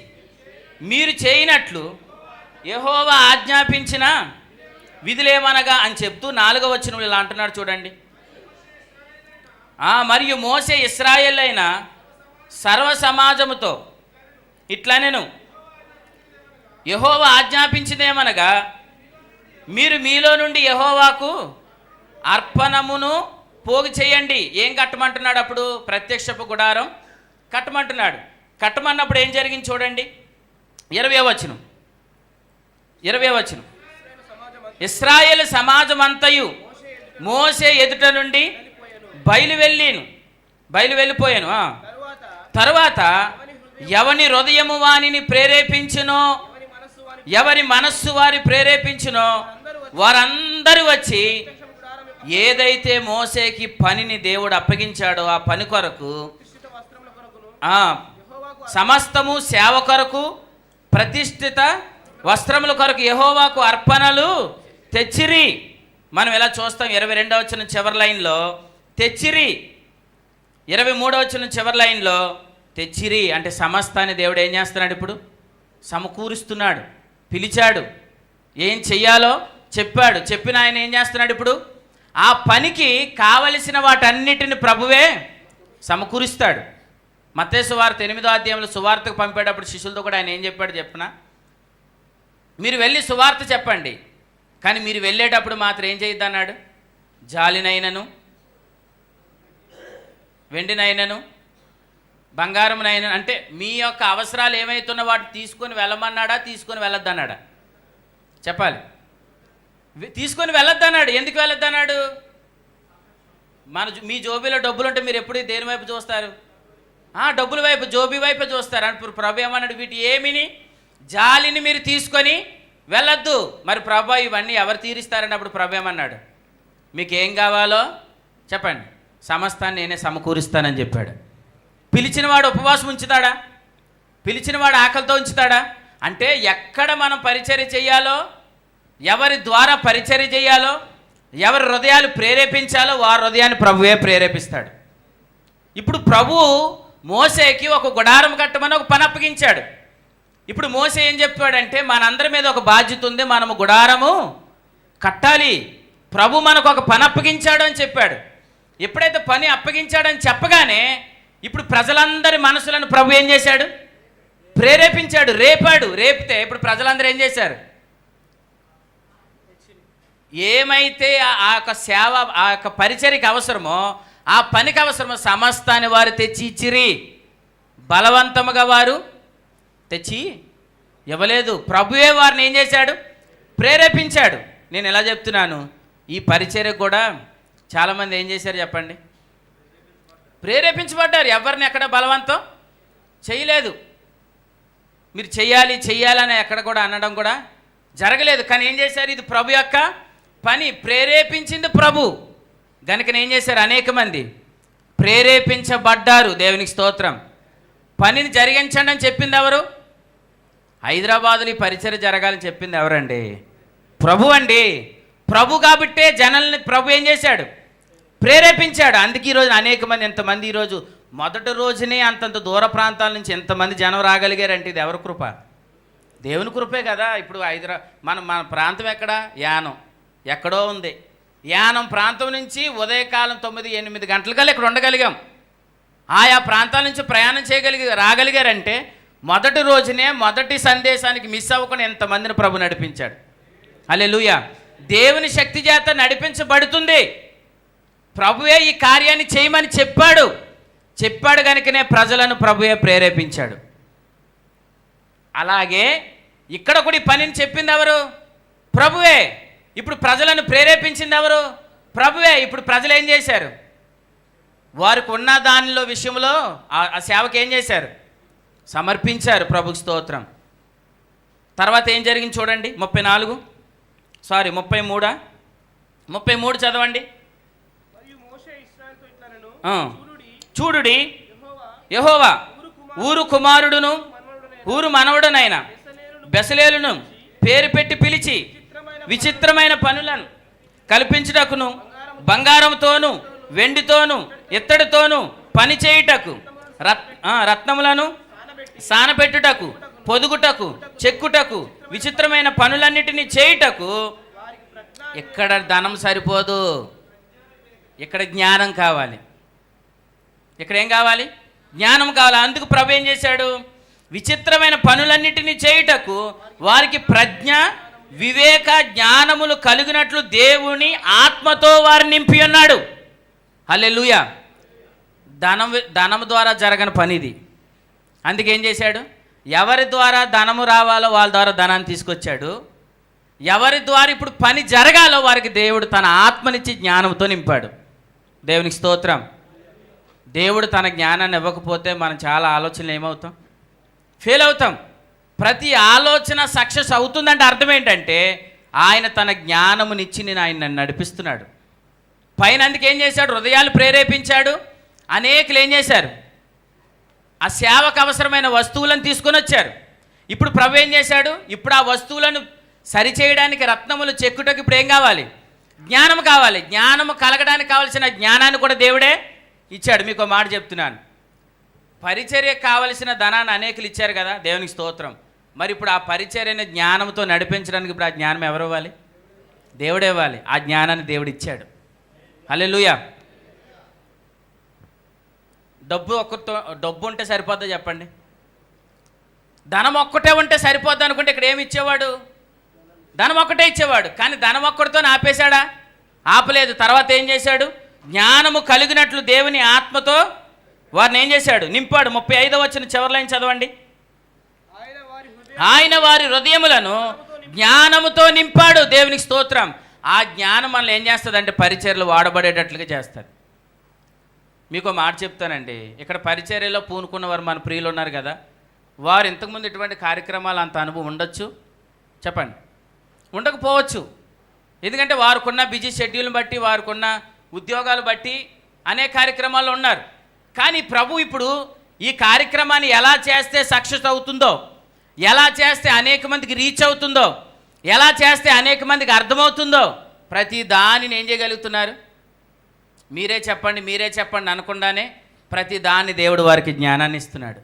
మీరు చేయనట్లు యెహోవా ఆజ్ఞాపించిన విధులేమనగా అని చెప్తూ 4వ వచనంలో ఇలా అంటున్నాడు చూడండి. మరియు మోషే ఇశ్రాయేలైన సర్వ సమాజముతో ఇట్లా నేను యెహోవా ఆజ్ఞాపించిందేమనగా, మీరు మీలో నుండి యెహోవాకు అర్పణమును పోగు చేయండి. ఏం కట్టమంటున్నాడు? అప్పుడు ప్రత్యక్షపు గుడారం కట్టమంటున్నాడు. కట్టమన్నప్పుడు ఏం జరిగింది చూడండి. 20వ వచనం. ఇశ్రాయేలు సమాజం అంతయు మోషే ఎదుట నుండి బయలువెళ్ళిపోయాను. తరువాత ఎవని హృదయము వానిని ప్రేరేపించునో, ఎవరి మనస్సు వారి ప్రేరేపించునో వారందరూ వచ్చి ఏదైతే మోసేకి పనిని దేవుడు అప్పగించాడో ఆ పని కొరకు, సమస్తము సేవ కొరకు, ప్రతిష్ఠిత వస్త్రముల కొరకు యెహోవాకు అర్పణలు తెచ్చిరి. మనం ఎలా చూస్తాం? 22వ వచనం చివరి లైన్లో తెచ్చిరి, 23వ వచనం చివరి లైన్లో తెచ్చిరి. అంటే సమస్తాన్ని దేవుడు ఏం చేస్తున్నాడు? ఇప్పుడు సమకూరుస్తున్నాడు. పిలిచాడు, ఏం చెయ్యాలో చెప్పాడు. చెప్పిన ఆయన ఏం చేస్తున్నాడు? ఇప్పుడు ఆ పనికి కావలసిన వాటన్నిటిని ప్రభువే సమకూరుస్తాడు. మత్తయి సువార్త 8వ అధ్యాయంలో సువార్తకు పంపేటప్పుడు శిష్యులతో కూడా ఆయన ఏం చెప్పాడు చెప్పనా? మీరు వెళ్ళి సువార్త చెప్పండి, కానీ మీరు వెళ్ళేటప్పుడు మాత్రం ఏం చేయొద్దు అన్నాడు? జాలినైనను, వెండినైనను, బంగారమునైనా, అంటే మీ యొక్క అవసరాలు ఏమైతున్న వాటిని తీసుకొని వెళ్ళమన్నాడా, తీసుకొని వెళ్ళొద్దన్నాడా? చెప్పాలి. తీసుకొని వెళ్ళొద్దన్నాడు. ఎందుకు వెళ్ళొద్దన్నాడు? మీ జోబీలో డబ్బులు ఉంటే మీరు ఎప్పుడు దేని వైపు చూస్తారు? డబ్బుల వైపు, జోబీ వైపు చూస్తారు. అని ప్రభు ఏమన్నాడు? వీటి ఏమిని జాలిని మీరు తీసుకొని వెళ్ళొద్దు. మరి ప్రభు ఇవన్నీ ఎవరు తీరుస్తారని అప్పుడు ప్రభు ఏమన్నాడు? మీకు ఏం కావాలో చెప్పండి, సమస్తాన్ని నేనే సమకూరుస్తానని చెప్పాడు. పిలిచినవాడు ఉపవాసం ఉంచుతాడా? పిలిచినవాడు ఆకలితో ఉంచుతాడా? అంటే ఎక్కడ మనం పరిచర్య చేయాలో, ఎవరి ద్వారా పరిచర్య చేయాలో, ఎవరి హృదయాలు ప్రేరేపించాలో వారి హృదయాన్ని ప్రభువే ప్రేరేపిస్తాడు. ఇప్పుడు ప్రభు మోసేకి ఒక గుడారం కట్టమని ఒక పని అప్పగించాడు. ఇప్పుడు మోసే ఏం చెప్పాడంటే, మనందరి మీద ఒక బాధ్యత ఉంది, మనము గుడారము కట్టాలి. ప్రభు మనకు ఒక పని అప్పగించాడు అని చెప్పాడు. ఎప్పుడైతే పని అప్పగించాడని చెప్పగానే ఇప్పుడు ప్రజలందరి మనసులను ప్రభు ఏం చేశాడు? ప్రేరేపించాడు, రేపాడు. రేపితే ఇప్పుడు ప్రజలందరూ ఏం చేశారు? ఏమైతే ఆ యొక్క సేవ, ఆ యొక్క పరిచర్యకి అవసరమో, ఆ పనికి అవసరమో సమస్తాన్ని వారు తెచ్చి ఇచ్చిరి. బలవంతముగా వారు తెచ్చి ఇవ్వలేదు. ప్రభువే వారిని ఏం చేశాడు? ప్రేరేపించాడు. నేను ఎలా చెప్తున్నాను, ఈ పరిచర్యకు కూడా చాలామంది ఏం చేశారు చెప్పండి? ప్రేరేపించబడ్డారు. ఎవరిని ఎక్కడ బలవంతం చేయలేదు. మీరు చెయ్యాలని ఎక్కడ కూడా అనడం కూడా జరగలేదు. కానీ ఏం చేశారు? ఇది ప్రభు యొక్క పని, ప్రేరేపించింది ప్రభు. గనుక ఏం చేశారు? అనేక మంది ప్రేరేపించబడ్డారు. దేవునికి స్తోత్రం. పనిని జరిగించండి అని చెప్పింది ఎవరు? హైదరాబాదులో ఈ పరిచర్య జరగాలని చెప్పింది ఎవరండి? ప్రభు అండి. ప్రభు కాబట్టే జనాల్ని ప్రభు ఏం చేశాడు? ప్రేరేపించాడు. అందుకే ఈరోజు అనేక మంది, ఎంతమంది ఈరోజు మొదటి రోజునే అంతంత దూర ప్రాంతాల నుంచి ఎంతమంది జనం రాగలిగారంటే ఇది ఎవరి కృప? దేవుని కృపే కదా. ఇప్పుడు మన ప్రాంతం ఎక్కడ? యానం ఎక్కడో ఉంది. యానం ప్రాంతం నుంచి ఉదయకాలం 9-8 గంటలకల్లా ఇక్కడ ఉండగలిగాం. ఆయా ప్రాంతాల నుంచి ప్రయాణం రాగలిగారంటే మొదటి రోజునే మొదటి సందేశానికి మిస్ అవ్వకుండా ఎంతమందిని ప్రభు నడిపించాడు. హల్లెలూయా. దేవుని శక్తి చేత నడిపించబడుతుంది. ప్రభువే ఈ కార్యాన్ని చేయమని చెప్పాడు కనుకనే ప్రజలను ప్రభువే ప్రేరేపించాడు. అలాగే ఇక్కడ కూడా ఈ పనిని చెప్పింది ఎవరు? ప్రభువే. ఇప్పుడు ప్రజలను ప్రేరేపించింది ఎవరు? ప్రభువే. ఇప్పుడు ప్రజలు ఏం చేశారు? వారికి ఉన్న దానిలో విషయంలో ఆ సేవకు ఏం చేశారు? సమర్పించారు. ప్రభుకి స్తోత్రం. తర్వాత ఏం జరిగింది చూడండి. 33 చదవండి. చూడుడి, యెహోవా ఊరు కుమారుడును ఊరు మనవడునైన బెసలేలును పేరు పెట్టి పిలిచి విచిత్రమైన పనులను కల్పించుటకును బంగారంతోను వెండితోను ఇత్తడితోను పని చేయుటకు రత్నములను సానపెట్టుటకు పొదుగుటకు చెక్కుటకు విచిత్రమైన పనులన్నిటినీ చేయుటకు. ఇక్కడ ధనం సరిపోదు, ఇక్కడ జ్ఞానం కావాలి. ఇక్కడ ఏం కావాలి? జ్ఞానం కావాలి. అందుకు ప్రభు ఏం చేశాడు? విచిత్రమైన పనులన్నిటినీ చేయుటకు వారికి ప్రజ్ఞ వివేక జ్ఞానములు కలిగినట్లు దేవుని ఆత్మతో వారిని నింపి ఉన్నాడు. హల్లెలూయా. ధనము ద్వారా జరగని పని ఇది. అందుకేం చేశాడు? ఎవరి ద్వారా ధనము రావాలో వాళ్ళ ద్వారా ధనాన్ని తీసుకొచ్చాడు. ఎవరి ద్వారా ఇప్పుడు పని జరగాలో వారికి దేవుడు తన ఆత్మనిచ్చి జ్ఞానంతో నింపాడు. దేవునికి స్తోత్రం. దేవుడు తన జ్ఞానాన్ని ఇవ్వకపోతే మనం చాలా ఆలోచనలు ఏమవుతాం? ఫెయిల్ అవుతాం. ప్రతి ఆలోచన సక్సెస్ అవుతుందంటే అర్థం ఏంటంటే ఆయన తన జ్ఞానమునిచ్చి ఆయన నడిపిస్తున్నాడు. పైన అందుకు ఏం చేశాడు? హృదయాలు ప్రేరేపించాడు. అనేకులు ఏం చేశారు? ఆ సేవకు అవసరమైన వస్తువులను తీసుకొని వచ్చారు. ఇప్పుడు ప్రభు ఏం చేశాడు? ఇప్పుడు ఆ వస్తువులను సరిచేయడానికి రత్నములు చెక్కుటకు ఇప్పుడు ఏం కావాలి? జ్ఞానం కావాలి. జ్ఞానము కలగడానికి కావలసిన జ్ఞానాన్ని కూడా దేవుడే ఇచ్చాడు. మీకు ఒక మాట చెప్తున్నాను. పరిచర్యకు కావలసిన ధనాన్ని అనేకులు ఇచ్చారు కదా, దేవునికి స్తోత్రం. మరి ఇప్పుడు ఆ పరిచర్యని జ్ఞానంతో నడిపించడానికి ఇప్పుడు ఆ జ్ఞానం ఎవరు ఇవ్వాలి? దేవుడే ఇవ్వాలి. ఆ జ్ఞానాన్ని దేవుడు ఇచ్చాడు. హల్లెలూయా. డబ్బు ఉంటే సరిపోద్దా చెప్పండి? ధనం ఒక్కటే ఉంటే సరిపోద్ది అనుకుంటే ఇక్కడ ఏమి ఇచ్చేవాడు? ధనం ఒక్కటే ఇచ్చేవాడు. కానీ ధనం ఒక్కడితో ఆపేశాడా? ఆపలేదు. తర్వాత ఏం చేశాడు? జ్ఞానము కలిగినట్లు దేవుని ఆత్మతో వారిని ఏం చేశాడు? నింపాడు. 35వ వచనం చివరి లైన్ చదవండి. ఆయన వారి హృదయములను జ్ఞానముతో నింపాడు. దేవునికి స్తోత్రం. ఆ జ్ఞానం మనల్ని ఏం చేస్తుంది అంటే పరిచర్యలు వాడబడేటట్లుగా చేస్తుంది. మీకు మాట చెప్తానండి. ఇక్కడ పరిచర్యలో పూనుకున్న వారు మన ప్రియులు ఉన్నారు కదా, వారు ఇంతకుముందు ఇటువంటి కార్యక్రమాలు అంత అనుభవం ఉండొచ్చు చెప్పండి, ఉండకపోవచ్చు. ఎందుకంటే వారికున్న బిజీ షెడ్యూల్ని బట్టి, వారికున్న ఉద్యోగాలు బట్టి అనేక కార్యక్రమాలు ఉన్నారు. కానీ ప్రభు ఇప్పుడు ఈ కార్యక్రమాన్ని ఎలా చేస్తే సక్సెస్ అవుతుందో, ఎలా చేస్తే అనేక మందికి రీచ్ అవుతుందో, ఎలా చేస్తే అనేక మందికి అర్థమవుతుందో ప్రతి దానిని ఏం చేయగలుగుతున్నారు? మీరే చెప్పండి అనకుండానే ప్రతి దాన్ని దేవుడు వారికి జ్ఞానాన్ని ఇస్తున్నాడు.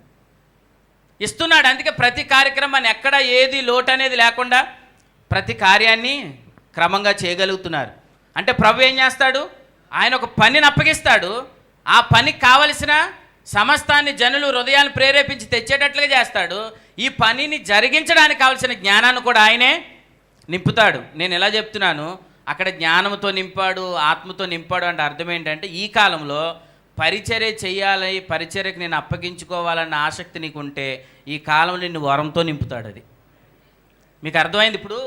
అందుకే ప్రతి కార్యక్రమాన్ని ఎక్కడ ఏది లోటు అనేది లేకుండా ప్రతి కార్యాన్ని క్రమంగా చేయగలుగుతున్నారు. అంటే ప్రభు ఏం చేస్తాడు? ఆయన ఒక పనిని అప్పగిస్తాడు. ఆ పనికి కావలసిన సమస్తాన్ని జనులు హృదయాన్ని ప్రేరేపించి తెచ్చేటట్లుగా చేస్తాడు. ఈ పనిని జరిగించడానికి కావలసిన జ్ఞానాన్ని కూడా ఆయనే నింపుతాడు. నేను ఎలా చెప్తున్నాను, అక్కడ జ్ఞానంతో నింపాడు, ఆత్మతో నింపాడు అంటే అర్థం ఏంటంటే ఈ కాలంలో పరిచర్య చేయాలి, పరిచర్యకు నేను అప్పగించుకోవాలన్న ఆసక్తి నీకు ఉంటే ఈ కాలంలో నిన్ను వరంతో నింపుతాడు. అది మీకు అర్థమైంది. ఇప్పుడు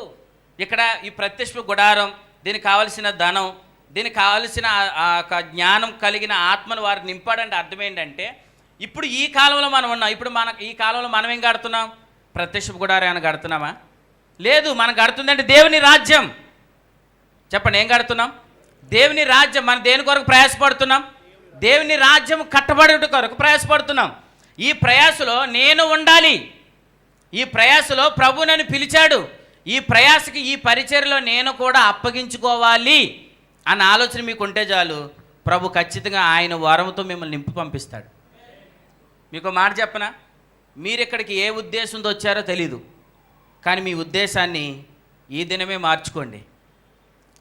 ఇక్కడ ఈ ప్రత్యక్ష గుడారం, దీనికి కావలసిన ధనం, దీనికి కావలసిన జ్ఞానం కలిగిన ఆత్మను వారికి నింపాడంటే అర్థం ఏంటంటే ఇప్పుడు ఈ కాలంలో మనం ఉన్నాం. ఇప్పుడు ఈ కాలంలో మనం ఏం కడుతున్నాం? ప్రత్యక్ష గుడారం ఏమైనా కడుతున్నామా? లేదు. మనం కడుతుందంటే దేవుని రాజ్యం. చెప్పండి, ఏం కడుతున్నాం? దేవుని రాజ్యం. మనం దేని కొరకు ప్రయాసపడుతున్నాం? దేవుని రాజ్యం కట్టబడుట కొరకు ప్రయాసపడుతున్నాం. ఈ ప్రయాసలో నేను ఉండాలి. ఈ ప్రయాసలో ప్రభు నన్ను పిలిచాడు. ఈ ప్రయాసకి, ఈ పరిచర్యలో నేను కూడా అప్పగించుకోవాలి అన్న ఆలోచన మీకు ఉంటే చాలు, ప్రభు ఖచ్చితంగా ఆయన వరంతో మిమ్మల్ని నింపి పంపిస్తాడు. మీకు మాట చెప్పనా, మీరు ఇక్కడికి ఏ ఉద్దేశంతో వచ్చారో తెలీదు, కానీ మీ ఉద్దేశాన్ని ఈ దినమే మార్చుకోండి.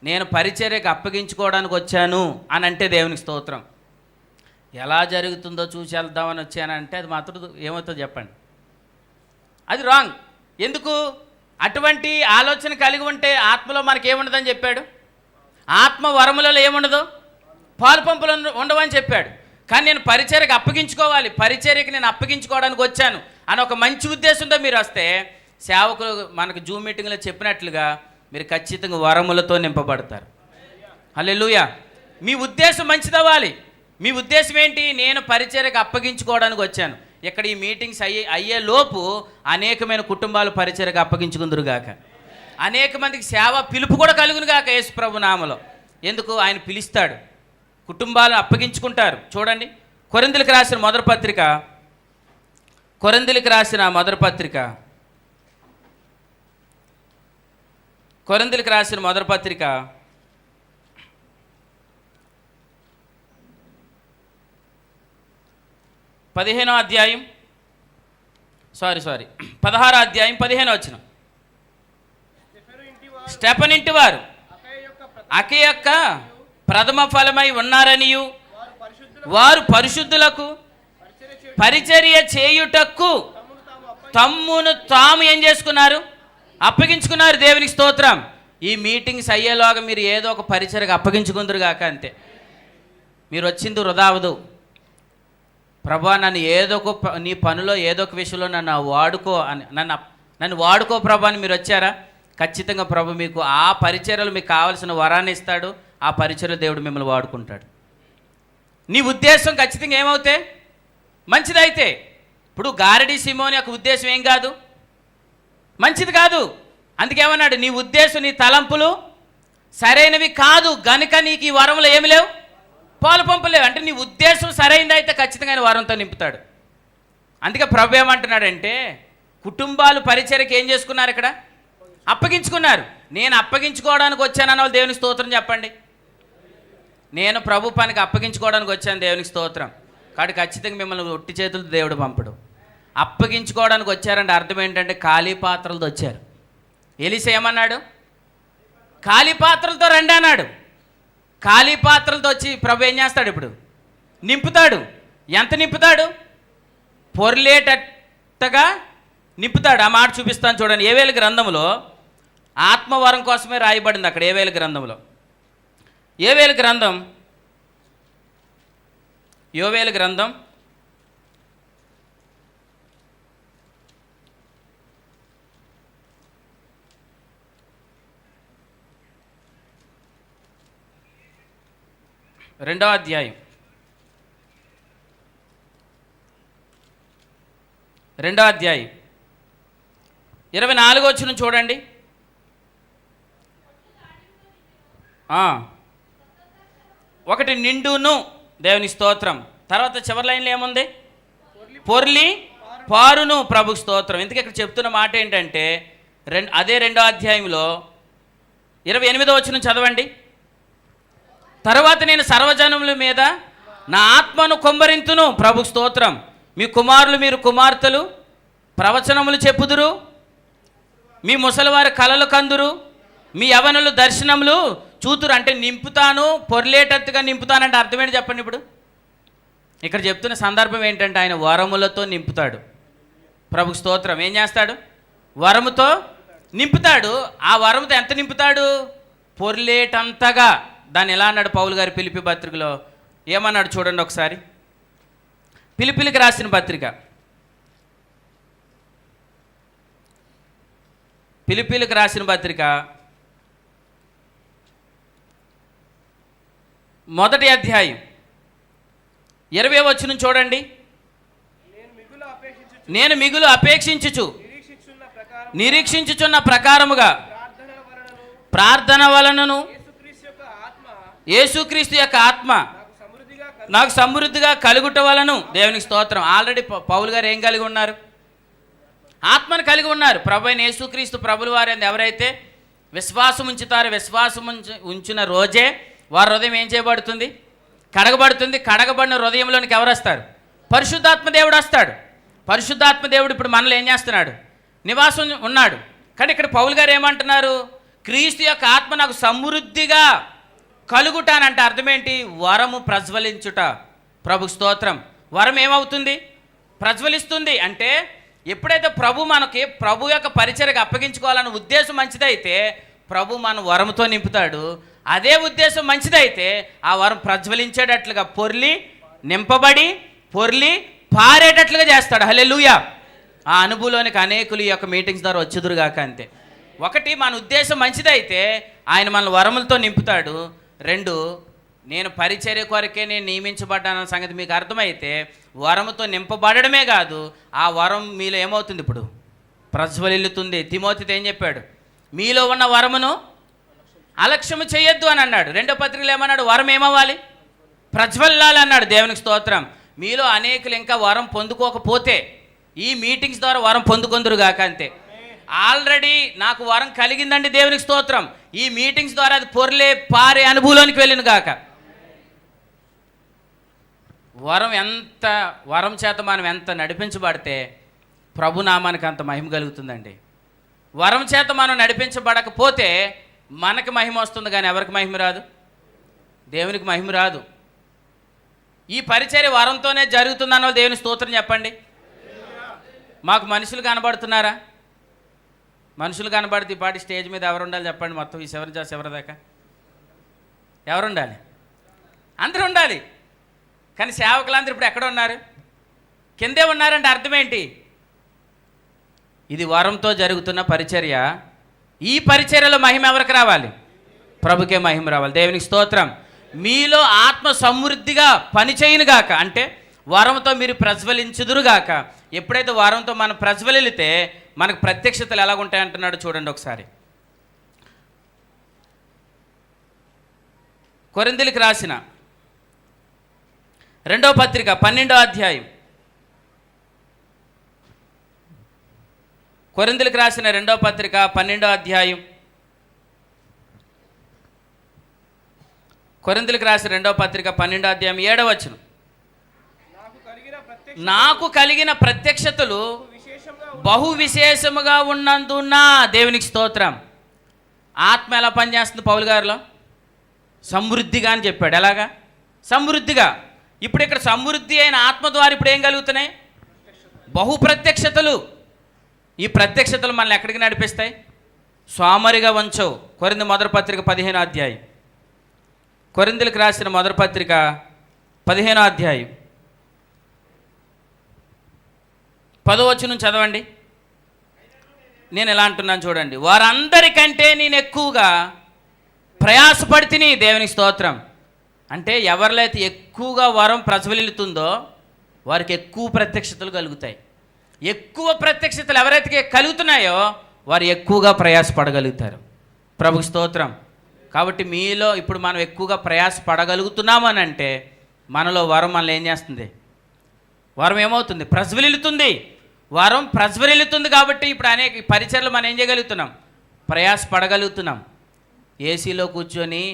నేను పరిచర్యకు అప్పగించుకోవడానికి వచ్చాను అని అంటే దేవునికి స్తోత్రం. ఎలా జరుగుతుందో చూసి వెళ్దామని వచ్చానంటే అది మాత్రం ఏమవుతుందో చెప్పండి, అది రాంగ్. ఎందుకు? అటువంటి ఆలోచన కలిగి ఉంటే ఆత్మలో మనకి ఏముండదని చెప్పాడు, ఆత్మ వరములలో ఏముండదు, పాలు పంపులు ఉండవని చెప్పాడు. కానీ నేను పరిచర్యకు అప్పగించుకోవాలి, పరిచర్యకి నేను అప్పగించుకోవడానికి వచ్చాను అని ఒక మంచి ఉద్దేశంతో మీరు వస్తే సేవకులు మనకు జూమ్ మీటింగ్లో చెప్పినట్లుగా మీరు ఖచ్చితంగా వరములతో నింపబడతారు. హల్లెలూయా. మీ ఉద్దేశం మంచిదవ్వాలి. మీ ఉద్దేశం ఏంటి? నేను పరిచర్యకు అప్పగించుకోవడానికి వచ్చాను. ఇక్కడ ఈ మీటింగ్స్ అయ్యే లోపు అనేకమైన కుటుంబాలు పరిచర్యకు అప్పగించుకుందురుగాక, అనేక మందికి సేవ పిలుపు కూడా కలుగునుగాక యేసు ప్రభు నామములో. ఎందుకు? ఆయన పిలుస్తాడు, కుటుంబాలు అప్పగించుకుంటారు. చూడండి, కొరింథీయులకు రాసిన మొదటి పత్రిక, కొరింథీయులకు రాసిన మొదటి పత్రిక, కొరింథీయులకు రాసిన మొదటి పత్రిక 16వ అధ్యాయం 16వ అధ్యాయం 15వ వచనం. స్టెఫను ఇంటి వారు అకే యొక్క ప్రథమ ఫలమై ఉన్నారనియు వారు పరిశుద్ధులకు పరిచర్య చేయుటకు తమ్మును తాము ఏం చేసుకున్నారు? అప్పగించుకున్నారు. దేవునికి స్తోత్రం. ఈ మీటింగ్స్ అయ్యేలాగా మీరు ఏదో ఒక పరిచర్యకు అప్పగించుకుందరు కాక, అంతే. మీరు వచ్చింది వృధా అవదు. ప్రభా, నన్ను ఏదో ఒక నీ పనిలో ఏదో ఒక విషయంలో నన్ను వాడుకో అని, నన్ను వాడుకో ప్రభా అని మీరు వచ్చారా? ఖచ్చితంగా ప్రభు మీకు ఆ పరిచర్యలు మీకు కావాల్సిన వరాన్ని ఇస్తాడు. ఆ పరిచర్య దేవుడు మిమ్మల్ని వాడుకుంటాడు. నీ ఉద్దేశం ఖచ్చితంగా ఏమవుతే మంచిదైతే. ఇప్పుడు గారడి సిమోని యొక్క ఉద్దేశం ఏం కాదు, మంచిది కాదు. అందుకేమన్నాడు? నీ ఉద్దేశం, నీ తలంపులు సరైనవి కాదు గనుక నీకు ఈ వరములు ఏమి లేవు, పాలు పంపలేవు. అంటే నీ ఉద్దేశం సరైనదైతే ఖచ్చితంగా ఆయన వరంతో నింపుతాడు. అందుకే ప్రభు ఏమంటున్నాడంటే, కుటుంబాలు పరిచర్యకి ఏం చేసుకున్నారు? ఇక్కడ అప్పగించుకున్నారు. నేను అప్పగించుకోవడానికి వచ్చానన్న వాళ్ళు దేవునికి స్తోత్రం చెప్పండి. నేను ప్రభు పనికి అప్పగించుకోవడానికి వచ్చాను, దేవునికి స్తోత్రం. కాబట్టి ఖచ్చితంగా మిమ్మల్ని ఒట్టి చేతులతో దేవుడు పంపడు. అప్పగించుకోవడానికి వచ్చారంటే అర్థం ఏంటంటే ఖాళీ పాత్రలతో వచ్చారు. ఎలీషా ఏమన్నాడు? ఖాళీ పాత్రలతో రండి అన్నాడు. ఖాళీ పాత్రలతో వచ్చి ప్రభు ఏం చేస్తాడు? ఇప్పుడు నింపుతాడు. ఎంత నింపుతాడు? పొర్లేటట్టుగా నింపుతాడు. ఆ మాట చూపిస్తాను చూడండి. యోవేలు గ్రంథంలో ఆత్మవరం కోసమే రాయబడింది అక్కడ. యోవేలు గ్రంథంలో, యోవేలు గ్రంథం 2వ అధ్యాయం 24వ వచనం చూడండి. ఒకటి నిండును, దేవుని స్తోత్రం. తర్వాత చివరి లైన్లో ఏముంది? పొర్లి పారును, ప్రభు స్తోత్రం. ఎందుకు ఇక్కడ చెప్తున్న మాట ఏంటంటే, అదే 2వ అధ్యాయంలో 28వ వచనం చదవండి. తర్వాత నేను సర్వజనముల మీద నా ఆత్మను కుమ్మరింతును, ప్రభు స్తోత్రం. మీ కుమారులు మీరు కుమార్తెలు ప్రవచనములు చెప్పుదురు, మీ ముసలివారి కలలు కందురు, మీ యవనులు దర్శనములు చూతురు. అంటే నింపుతాను, పొర్లేటట్టుగా నింపుతానంటే అర్థం ఏంటి చెప్పండి. ఇప్పుడు ఇక్కడ చెప్తున్న సందర్భం ఏంటంటే ఆయన వరములతో నింపుతాడు. ప్రభు స్తోత్రం. ఏం చేస్తాడు? వరముతో నింపుతాడు. ఆ వరముతో ఎంత నింపుతాడు? పొర్లేటంతగా. దాన్ని ఎలా అన్నాడు పౌలు గారి ఫిలిప్పీ పత్రికలో? ఏమన్నాడు చూడండి ఒకసారి. ఫిలిప్పీలకు రాసిన పత్రిక, ఫిలిప్పీలకు రాసిన పత్రిక 1వ అధ్యాయం 20వ వచనం చూడండి. నేను మిగులు అపేక్షించుచు నిరీక్షించుచున్న ప్రకారముగా ప్రార్థన వలనను యేసుక్రీస్తు యొక్క ఆత్మ నాకు సమృద్ధిగా కలుగుట వలను, దేవునికి స్తోత్రం. ఆల్రెడీ పౌలు గారు ఏం కలిగి ఉన్నారు? ఆత్మను కలిగి ఉన్నారు. ప్రభు అయిన యేసుక్రీస్తు ప్రభుల వారు ఎవరైతే విశ్వాసం ఉంచుతారో, విశ్వాసం ఉంచిన రోజే వారి హృదయం ఏం చేయబడుతుంది? కడగబడుతుంది. కడగబడిన హృదయంలోనికి ఎవరు వస్తారు? పరిశుద్ధాత్మ దేవుడు వస్తాడు. పరిశుద్ధాత్మ దేవుడు ఇప్పుడు మనలో ఏం చేస్తున్నాడు? నివాసం ఉన్నాడు. కానీ ఇక్కడ పౌలు గారు ఏమంటున్నారు? క్రీస్తు యొక్క ఆత్మ నాకు సమృద్ధిగా కలుగుటానంటే అర్థమేంటి? వరము ప్రజ్వలించుట. ప్రభు స్తోత్రం. వరం ఏమవుతుంది? ప్రజ్వలిస్తుంది. అంటే ఎప్పుడైతే ప్రభు యొక్క పరిచర్యకు అప్పగించుకోవాలన్న ఉద్దేశం మంచిదైతే ప్రభు మన వరముతో నింపుతాడు. అదే ఉద్దేశం మంచిదైతే ఆ వరం ప్రజ్వలించేటట్లుగా నింపబడి పారేటట్లుగా చేస్తాడు. హల్లెలూయా. ఆ అనుభవంలోనికి అనేకులు ఈ యొక్క మీటింగ్స్ ద్వారా వచ్చుదురుగాక. అంతే. ఒకటి, మన ఉద్దేశం మంచిదైతే ఆయన మన వరములతో నింపుతాడు. రెండు, నేను పరిచర్య కొరకే నేను నియమించబడ్డానన్న సంగతి మీకు అర్థమైతే వరముతో నింపబడమే కాదు, ఆ వరం మీలో ఏమవుతుంది? ఇప్పుడు ప్రజ్వలిల్లుతుంది. తిమోతితో ఏం చెప్పాడు? మీలో ఉన్న వరమును అలక్ష్యము చేయొద్దు అని అన్నాడు. రెండో పత్రికలో ఏమన్నాడు? వరం ఏమవ్వాలి? ప్రజ్వల్లాలి అన్నాడు. దేవునికి స్తోత్రం. మీలో అనేకులు ఇంకా వరం పొందుకోకపోతే ఈ మీటింగ్స్ ద్వారా వరం పొందుకొందురుగాక. అంతే. ఆల్రెడీ నాకు వరం కలిగిందండి, దేవునికి స్తోత్రం. ఈ మీటింగ్స్ ద్వారా అది పారే అనుభవంలోనికి వెళ్ళిన గాక. వరం చేత మనం ఎంత నడిపించబడితే ప్రభునామానికి అంత మహిమ కలుగుతుందండి. వరం చేత మనం నడిపించబడకపోతే మనకి మహిమ వస్తుంది, కానీ ఎవరికి మహిమ రాదు? దేవునికి మహిమ రాదు. ఈ పరిచర్య వరంతోనే జరుగుతుందన్న దేవుని స్తోత్రం చెప్పండి. మాకు మనుషులు కనబడుతున్నారా? మనుషులు కనబడితే ఈ పాటి స్టేజ్ మీద ఎవరు ఉండాలి చెప్పండి? మొత్తం ఈ చివరి దాకా ఎవరు ఉండాలి? అందరూ ఉండాలి. కానీ సేవకులందరూ ఇప్పుడు ఎక్కడ ఉన్నారు? కిందే ఉన్నారంటే అర్థం ఏంటి? ఇది వరంతో జరుగుతున్న పరిచర్య. ఈ పరిచర్యలో మహిమ ఎవరికి రావాలి? ప్రభుకే మహిమ రావాలి. దేవునికి స్తోత్రం. మీలో ఆత్మ సమృద్ధిగా పనిచేయునుగాక. అంటే వరంతో మీరు ప్రజ్వలించుదురుగాక. ఎప్పుడైతే వరంతో మనం ప్రజ్వలితే మనకు ప్రత్యక్షతలు ఎలాగుంటాయంటున్నాడు చూడండి ఒకసారి. కొరింథీయులకు రాసిన 2వ పత్రిక 12వ అధ్యాయం. కొరింథీయులకు రాసిన 2వ పత్రిక 12వ అధ్యాయం. కొరింథీయులకు రాసిన 2వ పత్రిక 12వ అధ్యాయం 7వ వచనం. నాకు కలిగిన ప్రత్యక్షతలు బహు విశేషముగా ఉన్నందున. దేవునికి స్తోత్రం. ఆత్మ ఎలా పనిచేస్తుంది పౌలు గారిలో? సమృద్ధిగా అని చెప్పాడు. ఎలాగా? సమృద్ధిగా. ఇప్పుడు ఇక్కడ సమృద్ధి అయిన ఆత్మ ద్వారా ఇప్పుడు ఏం కలుగుతున్నాయి? బహు ప్రత్యక్షతలు. ఈ ప్రత్యక్షతలు మనల్ని ఎక్కడికి నడిపిస్తాయి? సోమరిగా వంచవు. కొరింథీ మొదటి పత్రిక 15వ అధ్యాయం. కొరింథీయులకు రాసిన మొదటి పత్రిక 15వ అధ్యాయం 10వ వచనం చదవండి. నేను ఎలా అంటున్నాను చూడండి. వారందరికంటే నేను ఎక్కువగా ప్రయాసపడితిని. దేవునికి స్తోత్రం. అంటే ఎవరిలో అయితే ఎక్కువగా వరం ప్రజ్వలిల్లుతుందో వారికి ఎక్కువ ప్రత్యక్షతలు కలుగుతాయి. ఎక్కువ ప్రత్యక్షతలు ఎవరైతే కలుగుతున్నాయో వారు ఎక్కువగా ప్రయాసపడగలుగుతారు. ప్రభుకి స్తోత్రం. కాబట్టి మీలో ఇప్పుడు మనం ఎక్కువగా ప్రయాసపడగలుగుతున్నాము అని అంటే మనలో వరం మనల్ని ఏం చేస్తుంది? వరం ఏమవుతుంది? ప్రజ్వలిల్లుతుంది. వరం ప్రజ్వలిల్లుతుంది. కాబట్టి ఇప్పుడు అనేక పరిచర్లు మనం ఏం చేయగలుగుతున్నాం? ప్రయాసపడగలుగుతున్నాం. ఏసీలో కూర్చొని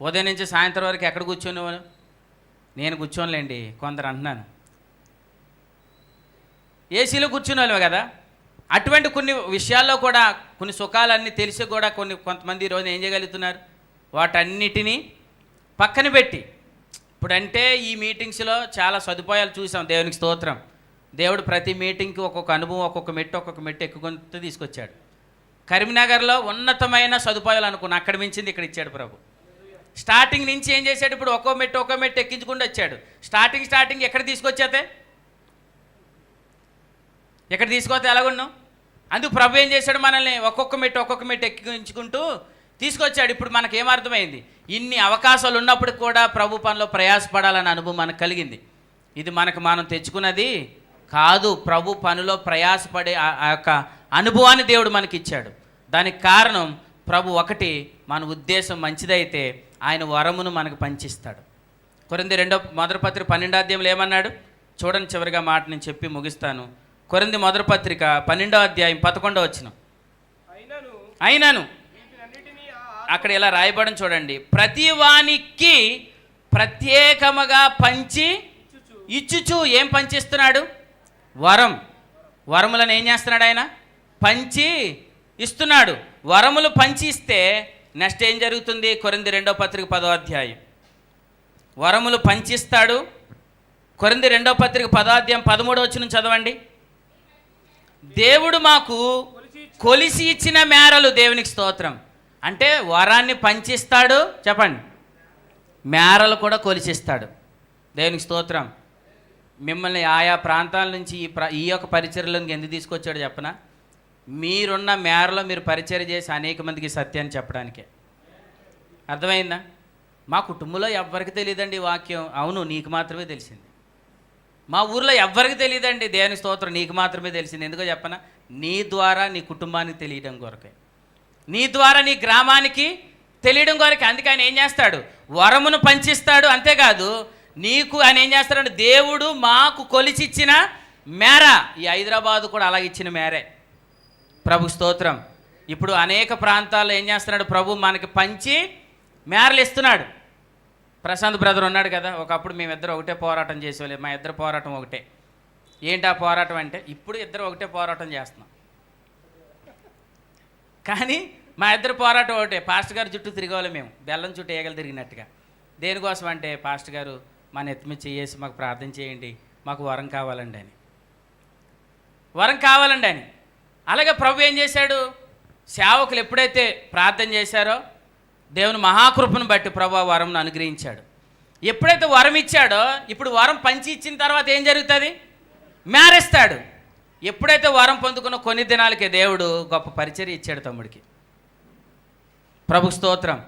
ఉదయం నుంచి సాయంత్రం వరకు ఎక్కడ కూర్చొని? నేను కూర్చోనులేండి, కొందరు అంటున్నాను. ఏసీలో కూర్చునే వాళ్ళమే కదా. అటువంటి కొన్ని విషయాల్లో కూడా కొన్ని సుఖాలన్నీ తెలిసి కూడా కొంతమంది ఈరోజు ఏం చేయగలుగుతున్నారు? వాటన్నిటినీ పక్కన పెట్టి ఇప్పుడంటే ఈ మీటింగ్స్లో చాలా సదుపాయాలు చూసాం. దేవునికి స్తోత్రం. దేవుడు ప్రతి మీటింగ్కి ఒక్కొక్క అనుభవం, ఒక్కొక్క మెట్టు ఎక్కుకుంటూ తీసుకొచ్చాడు. కరీంనగర్లో ఉన్నతమైన సదుపాయాలు అనుకున్నా, అక్కడ మించింది ఇక్కడ ఇచ్చాడు ప్రభు. స్టార్టింగ్ నుంచి ఏం చేశాడు? ఇప్పుడు ఒక్కో మెట్టు ఎక్కించుకుంటూ వచ్చాడు. స్టార్టింగ్ ఎక్కడ తీసుకొచ్చేతే ఎక్కడ తీసుకొస్తే ఎలాగున్నాం? అందుకు ప్రభు ఏం చేశాడు? మనల్ని ఒక్కొక్క మెట్టు ఎక్కించుకుంటూ తీసుకొచ్చాడు. ఇప్పుడు మనకు ఏమర్థమైంది? ఇన్ని అవకాశాలు ఉన్నప్పుడు కూడా ప్రభు పనిలో ప్రయాసపడాలనే అనుభవం మనకు కలిగింది. ఇది మనం తెచ్చుకున్నది కాదు. ప్రభు పనిలో ప్రయాసపడే ఆ యొక్క అనుభవాన్ని దేవుడు మనకి ఇచ్చాడు. దానికి కారణం ప్రభు ఒకటి, మన ఉద్దేశం మంచిదైతే ఆయన వరమును మనకు పంచిస్తాడు. కొరింథీ మొదటి పత్రిక 12వ అధ్యాయంలో ఏమన్నాడు చూడండి. చివరిగా మాట నేను చెప్పి ముగిస్తాను. కొరింథీ మొదటి పత్రిక 12వ అధ్యాయం 11వ వచనం. అయినను అక్కడ ఇలా రాయబడిన చూడండి. ప్రతి వానికి ప్రత్యేకముగా పంచి ఇచ్చుచు. ఏం పంచిస్తున్నాడు? వరములను ఏం చేస్తున్నాడు ఆయన? పంచి ఇస్తున్నాడు. వరములు పంచి ఇస్తే నెక్స్ట్ ఏం జరుగుతుంది? కొరింథీ 2వ పత్రిక 10వ అధ్యాయం. వరములు పంచిస్తాడు. కొరింథీ 2వ పత్రిక 10వ అధ్యాయం 13వ వచనం చదవండి. దేవుడు మాకు కొలిసి ఇచ్చిన మేరలు, దేవునికి స్తోత్రం. అంటే వరాన్ని పంచిస్తాడు, చెప్పండి, మేరలు కూడా కొలిసిస్తాడు. దేవునికి స్తోత్రం. మిమ్మల్ని ఆయా ప్రాంతాల నుంచి ఈ యొక్క పరిచర్యలోకి ఎందుకు తీసుకొచ్చాడు చెప్పనా? మీరున్న మేరలో మీరు పరిచర్య చేసి అనేక మందికి సత్యాన్ని చెప్పడానికే. అర్థమైందా? మా కుటుంబంలో ఎవ్వరికి తెలియదండి ఈ వాక్యం. అవును, నీకు మాత్రమే తెలిసింది. మా ఊర్లో ఎవ్వరికి తెలియదండి, దేవుని స్తోత్రం, నీకు మాత్రమే తెలిసింది. ఎందుకో చెప్పనా? నీ ద్వారా నీ కుటుంబానికి తెలియడం కొరకే, నీ ద్వారా నీ గ్రామానికి తెలియడం కొరకే. అందుకే ఆయన ఏం చేస్తాడు? వరమును పంచిస్తాడు. అంతేకాదు, నీకు ఆయన ఏం చేస్తాడంటే, దేవుడు మాకు కొలిచిచ్చిన మేర, ఈ హైదరాబాదు కూడా అలాగ ఇచ్చిన మేరే. ప్రభు స్తోత్రం. ఇప్పుడు అనేక ప్రాంతాల్లో ఏం చేస్తున్నాడు? ప్రభు మనకి పంచి మేరలు ఇస్తున్నాడు. ప్రశాంత్ బ్రదర్ ఉన్నాడు కదా, ఒకప్పుడు మేమిద్దరు ఒకటే పోరాటం చేసేవాళ్ళం. మా ఇద్దరు పోరాటం ఒకటే. ఏంటి ఆ పోరాటం అంటే, ఇప్పుడు ఇద్దరు ఒకటే పోరాటం చేస్తున్నాం, కానీ మా ఇద్దరు పోరాటం ఒకటే. పాస్టర్ గారు చుట్టూ తిరిగేవాళ్ళం మేము, బెల్లం చుట్టూ ఏగలు తిరిగినట్టుగా. దేనికోసం అంటే, పాస్టర్ గారు మా నెత్తి మీద చేసి మాకు ప్రార్థన చేయండి, మాకు వరం కావాలండి అని, వరం కావాలండి అని. అలాగే ప్రభు ఏం చేశాడు? సేవకులు ఎప్పుడైతే ప్రార్థన చేశారో దేవుని మహాకృపను బట్టి ప్రభు ఆ వరంను అనుగ్రహించాడు. ఎప్పుడైతే వరం ఇచ్చాడో, ఇప్పుడు వరం పంచి ఇచ్చిన తర్వాత ఏం జరుగుతుంది? మేరేస్తాడు. ఎప్పుడైతే వరం పొందుకున్న కొన్ని దినాలకే దేవుడు గొప్ప పరిచర్య ఇచ్చాడు తమ్ముడికి. ప్రభు స్తోత్రం.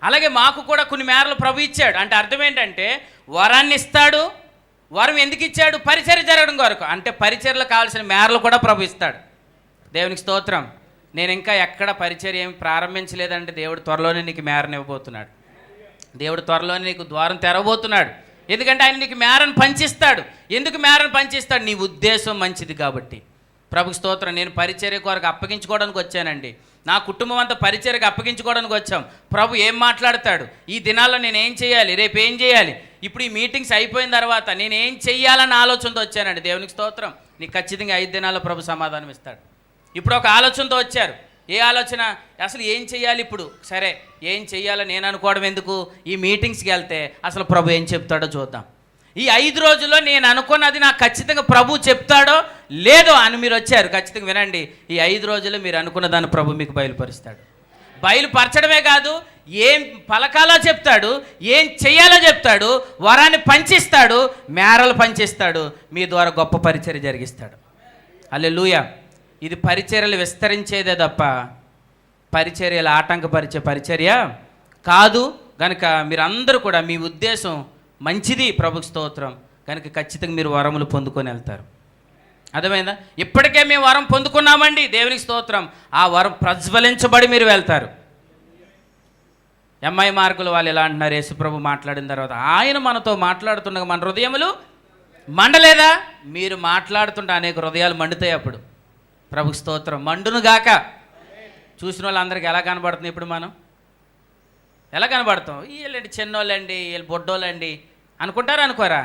అలాగే మాకు కూడా కొన్ని మేరలు ప్రభు ఇచ్చాడు. అంటే అర్థం ఏంటంటే, వరాన్ని ఇస్తాడు. వరం ఎందుకు ఇచ్చాడు? పరిచర్య జరగడం కొరకు. అంటే పరిచర్యలో కావాల్సిన మేరలు కూడా ప్రభు ఇస్తాడు. దేవునికి స్తోత్రం. నేను ఇంకా ఎక్కడ పరిచర్య ఏమి ప్రారంభించలేదంటే, దేవుడు త్వరలోనే నీకు మేరను ఇవ్వబోతున్నాడు. దేవుడు త్వరలోనే నీకు ద్వారం తెరవబోతున్నాడు. ఎందుకంటే ఆయన నీకు మేరను పంచిస్తాడు. ఎందుకు మేరను పంచిస్తాడు? నీ ఉద్దేశం మంచిది కాబట్టి. ప్రభు స్తోత్రం. నేను పరిచర్య కొరకు అప్పగించుకోవడానికి వచ్చానండి, నా కుటుంబం అంతా పరిచర్యకు అప్పగించుకోవడానికి వచ్చాం. ప్రభు ఏం మాట్లాడతాడు? ఈ దినాల్లో నేను ఏం చేయాలి, రేపు ఏం చేయాలి, ఇప్పుడు ఈ మీటింగ్స్ అయిపోయిన తర్వాత నేను ఏం చెయ్యాలన్న ఆలోచనతో వచ్చానండి. దేవునికి స్తోత్రం. నీకు ఖచ్చితంగా 5 దినాల్లో ప్రభు సమాధానం ఇస్తాడు. ఇప్పుడు ఒక ఆలోచనతో వచ్చారు. ఏ ఆలోచన? అసలు ఏం చెయ్యాలి ఇప్పుడు? సరే, ఏం చెయ్యాలో నేను అనుకోవడం ఎందుకు? ఈ మీటింగ్స్కి వెళ్తే అసలు ప్రభు ఏం చెప్తాడో చూద్దాం. ఈ 5 రోజుల్లో నేను అనుకున్నది నాకు ఖచ్చితంగా ప్రభు చెప్తాడో లేదో అని మీరు వచ్చారు. ఖచ్చితంగా వినండి, ఈ 5 రోజుల్లో మీరు అనుకున్న దాన్ని ప్రభు మీకు బయలుపరుస్తాడు. బయలుపరచడమే కాదు, ఏం పలకాలో చెప్తాడు, ఏం చెయ్యాలో చెప్తాడు, వరాన్ని పంచిస్తాడు, మేరలు పంచిస్తాడు, మీ ద్వారా గొప్ప పరిచర్య జరిగిస్తాడు. హల్లెలూయా. ఇది పరిచర్యలు విస్తరించేదే తప్ప పరిచర్యలు ఆటంకపరిచే పరిచర్య కాదు. కనుక మీరందరూ కూడా మీ ఉద్దేశం మంచిది, ప్రభు స్తోత్రం. కనుక ఖచ్చితంగా మీరు వరములు పొందుకొని వెళ్తారు. అర్థమైందా? ఇప్పటికే మేము వరం పొందుకున్నామండి, దేవునికి స్తోత్రం. ఆ వరం ప్రజ్వలించబడి మీరు వెళ్తారు. ఎంఐ మార్కులు వాళ్ళు ఎలా అంటున్నారు? యేసుప్రభు మాట్లాడిన తర్వాత ఆయన మనతో మాట్లాడుతుండగా మన హృదయములు మండలేదా? మీరు మాట్లాడుతుంటే అనేక హృదయాలు మండుతాయి. అప్పుడు ప్రభు స్తోత్రం. మండును గాక. చూసిన వాళ్ళందరికీ ఎలా కనబడుతుంది? ఇప్పుడు మనం ఎలా కనబడతాం? వీళ్ళండి చిన్నోళ్ళండి, వీళ్ళు బొడ్డోళ్ళండి అనుకుంటారా అనుకోరా?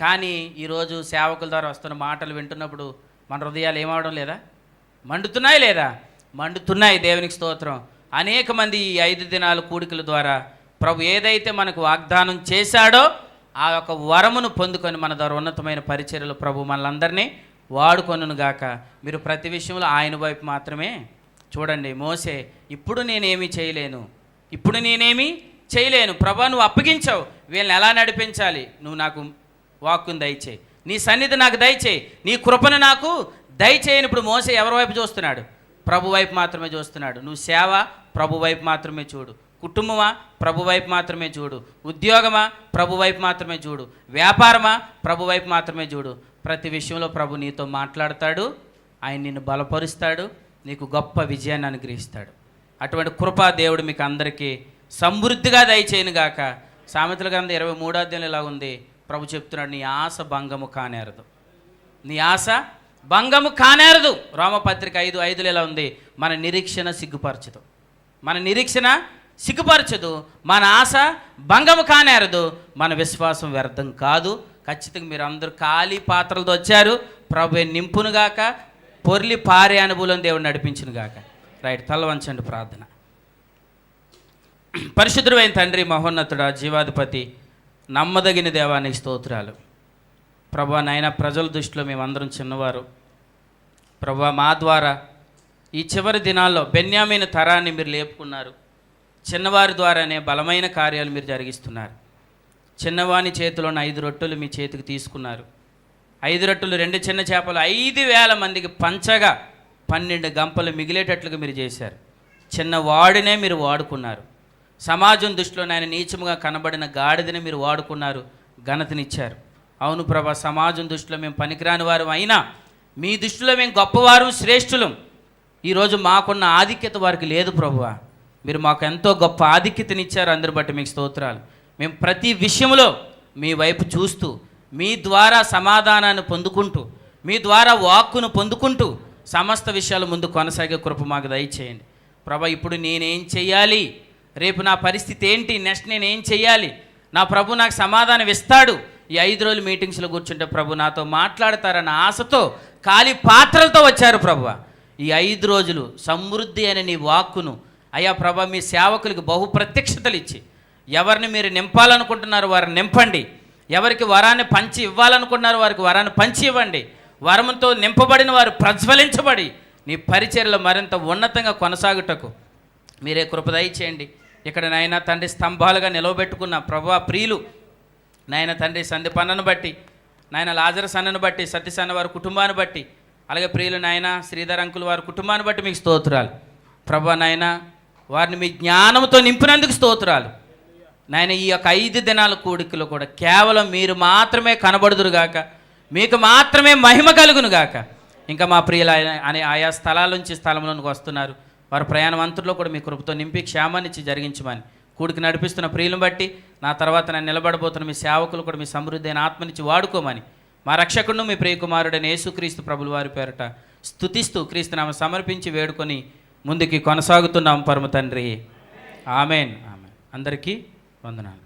కానీ ఈరోజు సేవకుల ద్వారా వస్తున్న మాటలు వింటున్నప్పుడు మన హృదయాలు ఏమవడం లేదా? మండుతున్నాయి లేదా? మండుతున్నాయి. దేవునికి స్తోత్రం. అనేక మంది ఈ 5 దినాల కూడికల ద్వారా ప్రభు ఏదైతే మనకు వాగ్దానం చేశాడో ఆ యొక్క వరమును పొందుకొని మన ద్వారా ఉన్నతమైన పరిచర్యలు ప్రభు మనలందరినీ వాడుకొనును గాక. మీరు ప్రతి విషయంలో ఆయన వైపు మాత్రమే చూడండి. మోసే, ఇప్పుడు నేనేమీ చేయలేను, ఇప్పుడు నేనేమీ చేయలేను ప్రభా, నువ్వు అప్పగించావు, వీళ్ళని ఎలా నడిపించాలి? నువ్వు నాకు వాక్కును దయచేయి, నీ సన్నిధి నాకు దయచేయి, నీ కృపను నాకు దయచేయని. ఇప్పుడు మోసే ఎవరి వైపు చూస్తున్నాడు? ప్రభు వైపు మాత్రమే చూస్తున్నాడు. నువ్వు సేవ, ప్రభు వైపు మాత్రమే చూడు. కుటుంబమా, ప్రభు వైపు మాత్రమే చూడు. ఉద్యోగమా, ప్రభు వైపు మాత్రమే చూడు. వ్యాపారమా, ప్రభు వైపు మాత్రమే చూడు. ప్రతి విషయంలో ప్రభు నీతో మాట్లాడతాడు, ఆయన నిన్ను బలపరుస్తాడు, నీకు గొప్ప విజయాన్ని అనుగ్రహిస్తాడు. అటువంటి కృప దేవుడు మీకు అందరికీ సమృద్ధిగా దయచేయను గాక. సామెతల గ్రంథం 23వ అధ్యాయంలో ఇలా ఉంది. ప్రభు చెప్తున్నాడు, నీ ఆశ భంగము కానేరదు, నీ ఆశ భంగము కానేరదు. రోమపత్రిక 5:5 ఇలా ఉంది, మన నిరీక్షణ సిగ్గుపరచదు, మన నిరీక్షణ సిగ్గుపరచదు, మన ఆశ భంగము కానేరదు, మన విశ్వాసం వ్యర్థం కాదు. ఖచ్చితంగా మీరు అందరూ ఖాళీ పాత్రలతో వచ్చారు. ప్రభు నింపునుగాక, పొర్లి పారే అనుభవం దేవుడు నడిపించునుగాక. రైట్, తల వంచండి ప్రార్థన. పరిశుద్ధుడైన తండ్రి, మహోన్నతుడా, జీవాధిపతి, నమ్మదగిన దేవానికి స్తోత్రాలు. ప్రభా నాయన, ప్రజల దృష్టిలో మేమందరం చిన్నవారు. ప్రభా మా ద్వారా ఈ చివరి దినాల్లో బెన్యామీను తరాన్ని మీరు లేపుకున్నారు. చిన్నవారి ద్వారానే బలమైన కార్యాలు మీరు జరిగిస్తున్నారు. చిన్నవాని చేతిలోని 5 రొట్టెలు మీ చేతికి తీసుకున్నారు. 5 రొట్టెలు 2 చిన్న చేపలు 5,000 మందికి పంచగా 12 గంపలు మిగిలేటట్లుగా మీరు చేశారు. చిన్నవాడినే మీరు వాడుకున్నారు. సమాజం దృష్టిలో నాయన నీచముగా కనబడిన గాడిదని మీరు వాడుకున్నారు, ఘనతనిచ్చారు. అవును ప్రభా, సమాజం దృష్టిలో మేము పనికిరాని వారు అయినా మీ దృష్టిలో మేము గొప్పవారు, శ్రేష్ఠులం. ఈరోజు మాకున్న ఆధిక్యత వారికి లేదు ప్రభువా. మీరు మాకు ఎంతో గొప్ప ఆధిక్యతనిచ్చారు. అందరి బట్టి మీకు స్తోత్రాలు. మేము ప్రతి విషయంలో మీ వైపు చూస్తూ, మీ ద్వారా సమాధానాన్ని పొందుకుంటూ, మీ ద్వారా వాక్కును పొందుకుంటూ సమస్త విషయాల ముందు కొనసాగే కృప మాకు దయచేయండి ప్రభా. ఇప్పుడు నేనేం చెయ్యాలి, రేపు నా పరిస్థితి ఏంటి, నెక్స్ట్ నేనేం చెయ్యాలి, నా ప్రభు నాకు సమాధానం ఇస్తాడు. ఈ 5 రోజులు మీటింగ్స్లో కూర్చుంటే ప్రభు నాతో మాట్లాడతారన్న ఆశతో ఖాళీ పాత్రలతో వచ్చారు ప్రభువా. ఈ 5 రోజులు సమృద్ధి అయిన నీ వాక్కును అయ్యా ప్రభా, మీ సేవకులకి బహు ప్రత్యక్షతలు ఇచ్చి ఎవరిని మీరు నింపాలనుకుంటున్నారు వారిని నింపండి. ఎవరికి వరాన్ని పంచి ఇవ్వాలనుకుంటున్నారు వారికి వరాన్ని పంచి ఇవ్వండి. వరంతో నింపబడిన వారు ప్రజ్వలించబడి నీ పరిచర్యలో మరింత ఉన్నతంగా కొనసాగుటకు మీరే కృప దయచేయండి. ఇక్కడ నాయన తండ్రి స్తంభాలుగా నిలవబెట్టుకున్న ప్రభువా ప్రియులు నాయన తండ్రి సందీపన్నను బట్టి, నాయన లాజరస్ అన్నను బట్టి, సతీష్ అన్న వారి కుటుంబాన్ని బట్టి, అలాగే ప్రియులు నాయన శ్రీధర్ అంకుల్ వారి కుటుంబాన్ని బట్టి మీకు స్తోత్రాలు ప్రభువా. నాయన వారిని మీ జ్ఞానంతో నింపినందుకు స్తోత్రాలు నాయన. ఈ యొక్క 5 దినాల కూడికలో కూడా కేవలం మీరు మాత్రమే కనబడుదురుగాక, మీకు మాత్రమే మహిమ కలుగునుగాక. ఇంకా మా ప్రియులు అనే ఆయా స్థలాల నుంచి స్థలంలోనికి వస్తున్నారు. వారి ప్రయాణం అంతట్లో కూడా మీ కృపతో నింపి క్షేమాన్నిచ్చి జరిగించమని, కూడికి నడిపిస్తున్న ప్రియులను బట్టి నా తర్వాత నేను నిలబడబోతున్న మీ సేవకులు కూడా మీ సమృద్ధి అయిన ఆత్మనిచ్చి వాడుకోమని మా రక్షకుడు మీ ప్రియకుమారుడైన యేసుక్రీస్తు ప్రభుల వారి పేరట స్తుతిస్తూ క్రీస్తునామ సమర్పించి వేడుకొని ముందుకి కొనసాగుతున్నాం పరమ తండ్రి. Amen, amen. అందరికీ వందనాలు.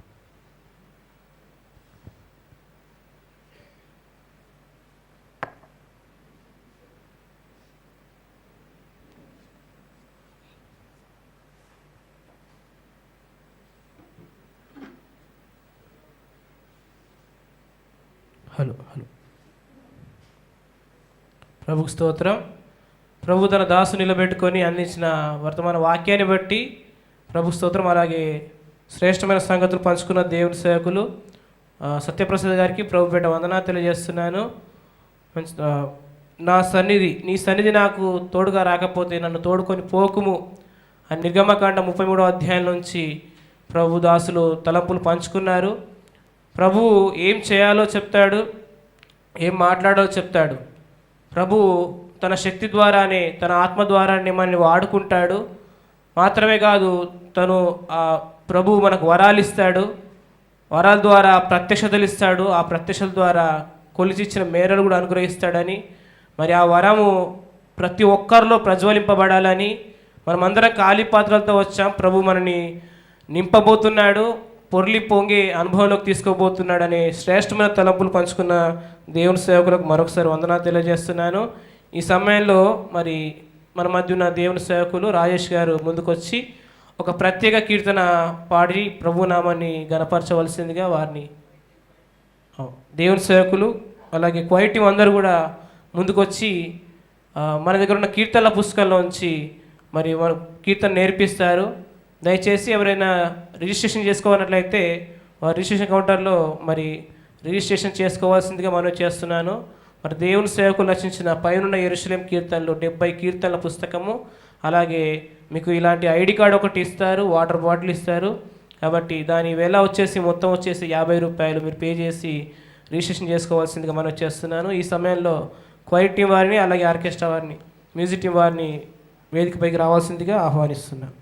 హలో ప్రభుకు స్తోత్రం. ప్రభు తన దాసు నిలబెట్టుకొని అందించిన వర్తమాన వాక్యాన్ని బట్టి ప్రభు స్తోత్రం. అలాగే శ్రేష్టమైన సంగతులు పంచుకున్న దేవుని సేవకులు సత్యప్రసాద్ గారికి ప్రభు పేట వందనాలు తెలియజేస్తున్నాను. నీ సన్నిధి నాకు తోడుగా రాకపోతే నన్ను తోడుకొని పోకుము అని నిర్గమకాండ 33వ అధ్యాయం నుంచి ప్రభు దాసులు తలంపులు పంచుకున్నారు. ప్రభు ఏం చేయాలో చెప్తాడు, ఏం మాట్లాడాలో చెప్తాడు. ప్రభు తన శక్తి ద్వారానే, తన ఆత్మ ద్వారానే మనల్ని వాడుకుంటాడు. మాత్రమే కాదు, తను ప్రభు మనకు వరాలు ఇస్తాడు. వరాల ద్వారా ప్రత్యక్షతలు ఇస్తాడు. ఆ ప్రత్యక్షల ద్వారా కొలిచిచ్చిన మేరలు కూడా అనుగ్రహిస్తాడని, మరి ఆ వరము ప్రతి ఒక్కరిలో ప్రజ్వలింపబడాలని మనమందరం ఖాళీ పాత్రలతో వచ్చాం. ప్రభు మనని నింపబోతున్నాడు, పొర్లి పొంగి అనుభవంలోకి తీసుకోబోతున్నాడనే శ్రేష్టమైన తలంపులు పంచుకున్న దేవుని సేవకులకు మరొకసారి వందనాలు తెలియజేస్తున్నాను. ఈ సమయంలో మరి మన మధ్య ఉన్న దేవుని సేవకులు రాజేష్ గారు ముందుకొచ్చి ఒక ప్రత్యేక కీర్తన పాడి ప్రభునామాన్ని గణపరచవలసిందిగా వారిని దేవుని సేవకులు అలాగే క్వైట్ టీం అందరూ కూడా ముందుకొచ్చి మన దగ్గర ఉన్న కీర్తనల పుస్తకంలోంచి మరి మన కీర్తన నేర్పిస్తారు. దయచేసి ఎవరైనా రిజిస్ట్రేషన్ చేసుకోవాలన్నట్లయితే రిజిస్ట్రేషన్ కౌంటర్లో మరి రిజిస్ట్రేషన్ చేసుకోవాల్సిందిగా మనం చేస్తున్నాను. మరి దేవుని సేవకులు రచించిన పైనున్న యెరూషలేము కీర్తనలు 70 కీర్తనల పుస్తకము, అలాగే మీకు ఇలాంటి ఐడి కార్డు ఒకటి ఇస్తారు, వాటర్ బాటిల్ ఇస్తారు. కాబట్టి దాని వెల వచ్చేసి మొత్తం వచ్చేసి 50 రూపాయలు మీరు పే చేసి రిజిస్ట్రేషన్ చేసుకోవాల్సిందిగా మనం చేస్తున్నాను. ఈ సమయంలో క్వైర్ టీం వారిని అలాగే ఆర్కెస్ట్రా వారిని, మ్యూజిక్ టీం వారిని వేదికపైకి రావాల్సిందిగా ఆహ్వానిస్తున్నాను.